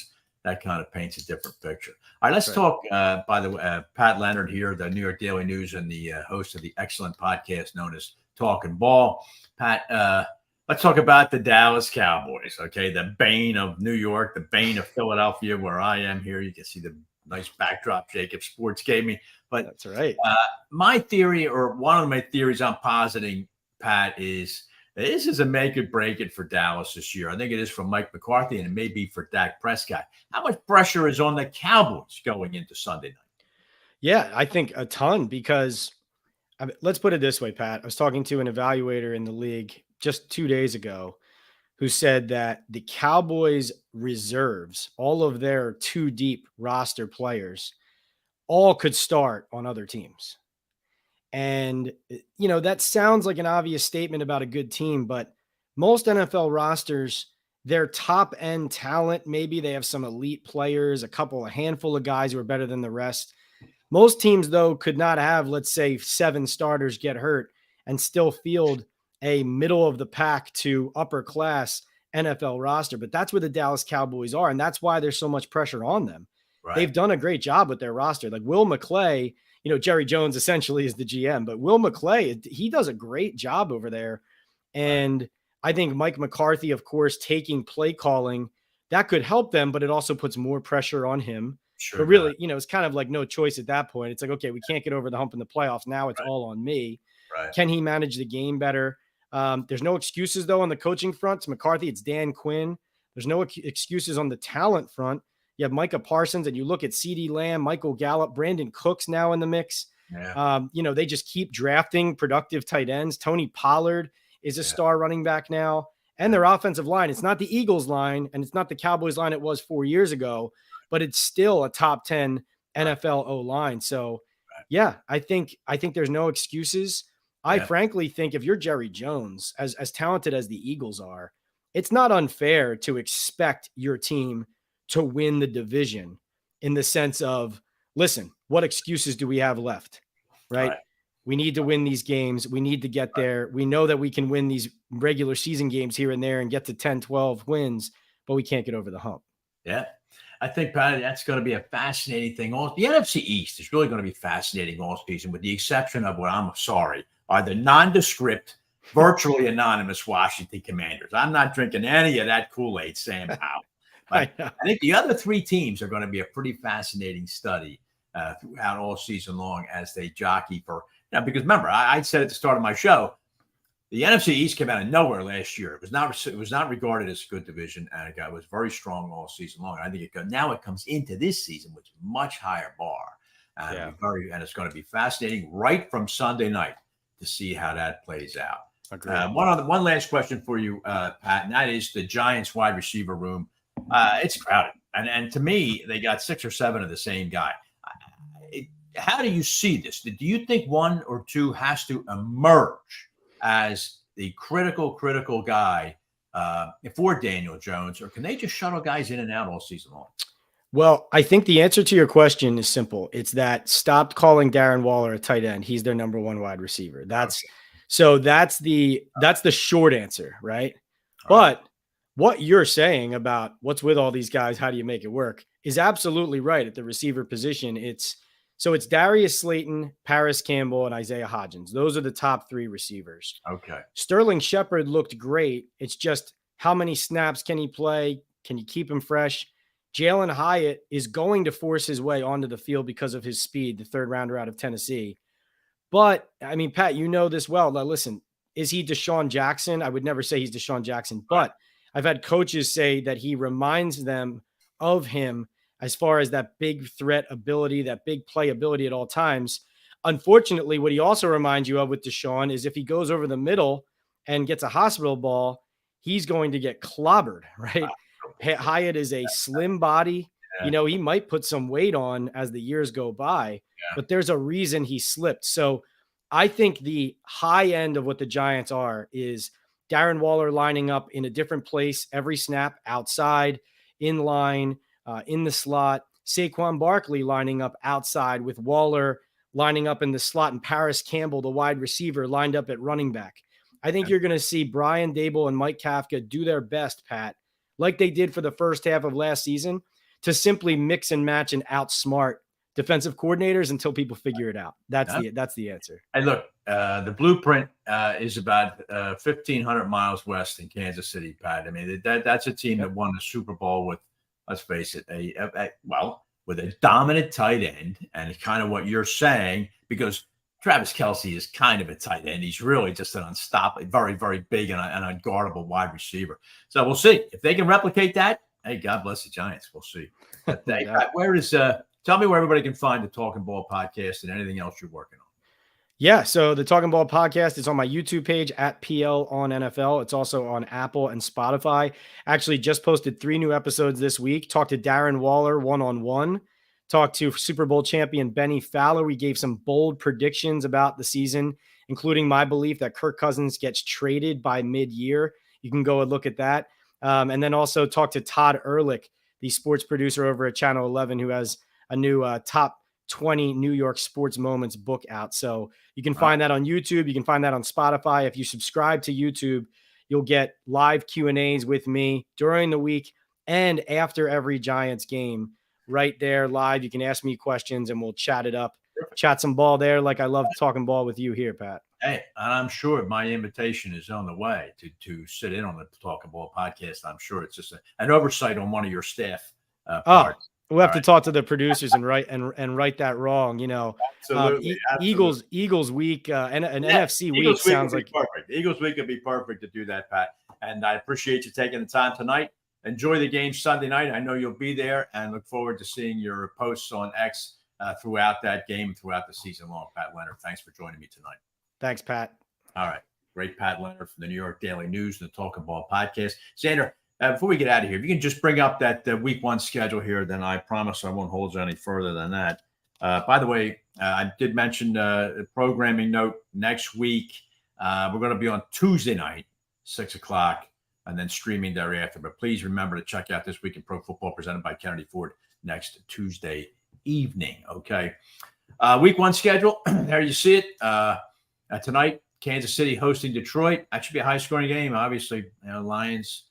that kind of paints a different picture. All right, let's talk, by the way, Pat Leonard here, the New York Daily News and the host of the excellent podcast known as Talking Ball. Pat, let's talk about the Dallas Cowboys, okay? The bane of New York, the bane of Philadelphia, where I am here. You can see the nice backdrop JAKIB Sports gave me. But that's right. My theory, or one of my theories I'm positing, Pat, is this is a make it break it for Dallas this year. I think it is for Mike McCarthy, and it may be for Dak Prescott. How much pressure is on the Cowboys going into Sunday night? Yeah, I think a ton, because let's put it this way, Pat. I was talking to an evaluator in the league just 2 days ago who said that the Cowboys reserves, all of their too deep roster players, all could start on other teams. And, that sounds like an obvious statement about a good team, but most NFL rosters, their top end talent, maybe they have some elite players, a handful of guys who are better than the rest. Most teams, though, could not have, let's say, 7 starters get hurt and still field a middle of the pack to upper class NFL roster. But that's where the Dallas Cowboys are. And that's why there's so much pressure on them. They've done a great job with their roster. Like Will McClay, Jerry Jones essentially is the GM, but Will McClay, he does a great job over there. And I think Mike McCarthy, of course, taking play calling, that could help them, but it also puts more pressure on him. But really, it's kind of like no choice at that point. It's like, okay, we can't get over the hump in the playoffs. Now it's all on me. Can he manage the game better? There's no excuses, though, on the coaching front. It's McCarthy, it's Dan Quinn. There's no excuses on the talent front. You have Micah Parsons, and you look at CeeDee Lamb, Michael Gallup, Brandon Cooks now in the mix. They just keep drafting productive tight ends. Tony Pollard is a star running back now. And their offensive line, it's not the Eagles line, and it's not the Cowboys line it was 4 years ago, but it's still a top 10 NFL O-line. So, yeah, I think there's no excuses. I frankly think if you're Jerry Jones, as talented as the Eagles are, it's not unfair to expect your team to win the division, in the sense of, listen, what excuses do we have left? Right? We need to win these games. We need to get there. We know that we can win these regular season games here and there and get to 10, 12 wins, but we can't get over the hump. Yeah. I think, Pat, that's going to be a fascinating thing. The NFC East is really going to be fascinating all season, with the exception of what are the nondescript, virtually anonymous Washington Commanders. I'm not drinking any of that Kool-Aid, Sam Howell. I think the other 3 teams are going to be a pretty fascinating study throughout all season long as they jockey for. Because remember, I said at the start of my show, the NFC East came out of nowhere last year. It was not regarded as a good division, and it was very strong all season long. I think now it comes into this season with a much higher bar, and it's going to be fascinating right from Sunday night to see how that plays out. One last question for you, Pat, and that is the Giants wide receiver room. It's crowded. And to me, they got 6 or 7 of the same guy. How do you see this? Do you think 1 or 2 has to emerge as the critical guy for Daniel Jones, or can they just shuttle guys in and out all season long? Well, I think the answer to your question is simple. It's that stop calling Darren Waller a tight end. He's their number one wide receiver. That's the short answer, right? But what you're saying about what's with all these guys, how do you make it work, is absolutely right at the receiver position. It's Darius Slayton, Paris Campbell, and Isaiah Hodgins. Those are the top 3 receivers. Okay. Sterling Shepard looked great. It's just how many snaps can he play? Can you keep him fresh? Jalen Hyatt is going to force his way onto the field because of his speed, the 3rd rounder out of Tennessee. But, I mean, Pat, you know this well. Now, listen, is he Deshaun Jackson? I would never say he's Deshaun Jackson, but I've had coaches say that he reminds them of him as far as that big threat ability, that big playability at all times. Unfortunately, what he also reminds you of with Deshaun is if he goes over the middle and gets a hospital ball, he's going to get clobbered, right? Wow. Hyatt is a slim body. Yeah. You know, he might put some weight on as the years go by, but there's a reason he slipped. So I think the high end of what the Giants are is Darren Waller lining up in a different place every snap, outside, in line, in the slot. Saquon Barkley lining up outside with Waller lining up in the slot, and Paris Campbell, the wide receiver, lined up at running back. I think you're going to see Brian Dable and Mike Kafka do their best, Pat, like they did for the first half of last season, to simply mix and match and outsmart defensive coordinators until people figure it out. That's the answer. Hey, look, the blueprint is about 1,500 miles west in Kansas City, Pat. I mean, that's a team that won the Super Bowl with, let's face it, with a dominant tight end, and it's kind of what you're saying, because Travis Kelce is kind of a tight end. He's really just an unstoppable, very, very big and unguardable wide receiver. So we'll see if they can replicate that. Hey, God bless the Giants. We'll see. But, hey, Pat, tell me where everybody can find the Talking Ball podcast and anything else you're working on. Yeah, so the Talking Ball podcast is on my YouTube page at PL on NFL. It's also on Apple and Spotify. Actually, just posted 3 new episodes this week. Talked to Darren Waller one-on-one. Talked to Super Bowl champion Benny Fowler. We gave some bold predictions about the season, including my belief that Kirk Cousins gets traded by mid-year. You can go and look at that. And then also talked to Todd Ehrlich, the sports producer over at Channel 11, who has a new top 20 New York sports moments book out. So you can find that on YouTube. You can find that on Spotify. If you subscribe to YouTube, you'll get live Q&As with me during the week and after every Giants game. Right there live. You can ask me questions and we'll chat it up, chat some ball there. Like I love talking ball with you here, Pat. Hey, and I'm sure my invitation is on the way to sit in on the Talking Ball podcast. I'm sure it's just an oversight on one of your staff. We'll have to talk to the producers and write that wrong. You know, absolutely. Eagles week and an NFC week sounds like perfect. Eagles week would be perfect to do that, Pat. And I appreciate you taking the time tonight. Enjoy the game Sunday night. I know you'll be there, and look forward to seeing your posts on X throughout that game, throughout the season long. Pat Leonard, thanks for joining me tonight. Thanks, Pat. All right. Great Pat Leonard from the New York Daily News and the Talking Ball podcast. Xander, before we get out of here, if you can just bring up that week 1 schedule here, then I promise I won't hold you any further than that. By the way, I did mention a programming note next week. We're going to be on Tuesday night, 6 o'clock. And then streaming thereafter. But please remember to check out This Week in Pro Football presented by Kennedy Ford next Tuesday evening. Okay. Week 1 schedule. There you see it. Tonight, Kansas City hosting Detroit. That should be a high-scoring game. Obviously, Lions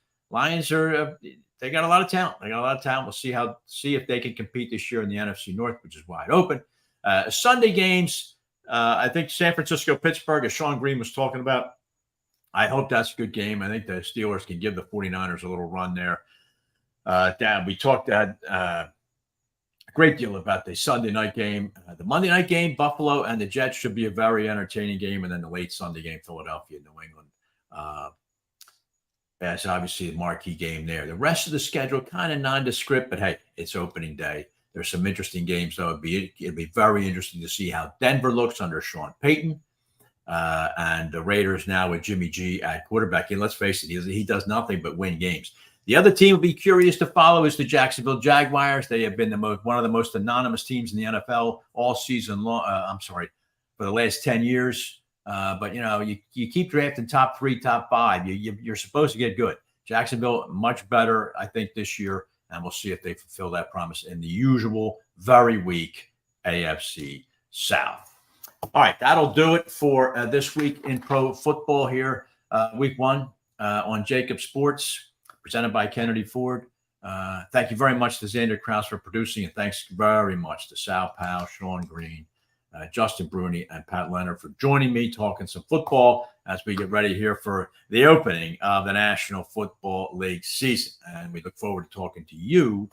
are they got a lot of talent. We'll see if they can compete this year in the NFC North, which is wide open. Sunday games. I think San Francisco, Pittsburgh, as Sean Green was talking about. I hope that's a good game. I think the Steelers can give the 49ers a little run there. We talked a great deal about the Sunday night game. The Monday night game, Buffalo and the Jets should be a very entertaining game. And then the late Sunday game, Philadelphia, New England. That's obviously the marquee game there. The rest of the schedule kind of nondescript, but hey, it's opening day. There's some interesting games, though. It'd be very interesting to see how Denver looks under Sean Payton. And the Raiders now with Jimmy G at quarterback. And let's face it, he does nothing but win games. The other team will be curious to follow is the Jacksonville Jaguars. They have been one of the most anonymous teams in the NFL all season long. For the last 10 years. But, you keep drafting top 3, top 5. You're supposed to get good. Jacksonville, much better, I think, this year. And we'll see if they fulfill that promise in the usual very weak AFC South. All right, that'll do it for this week in pro football here. Week 1 on JAKIB Sports, presented by Kennedy Ford. Thank you very much to Xander Krause for producing, and thanks very much to Sal Pao, Sean Green, Justin Bruni, and Pat Leonard for joining me, talking some football as we get ready here for the opening of the National Football League season. And we look forward to talking to you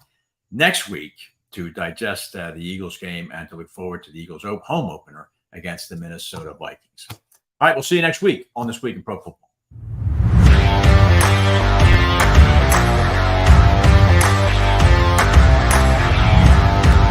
next week to digest the Eagles game and to look forward to the Eagles home opener against the Minnesota Vikings. All right, we'll see you next week on This Week in Pro Football.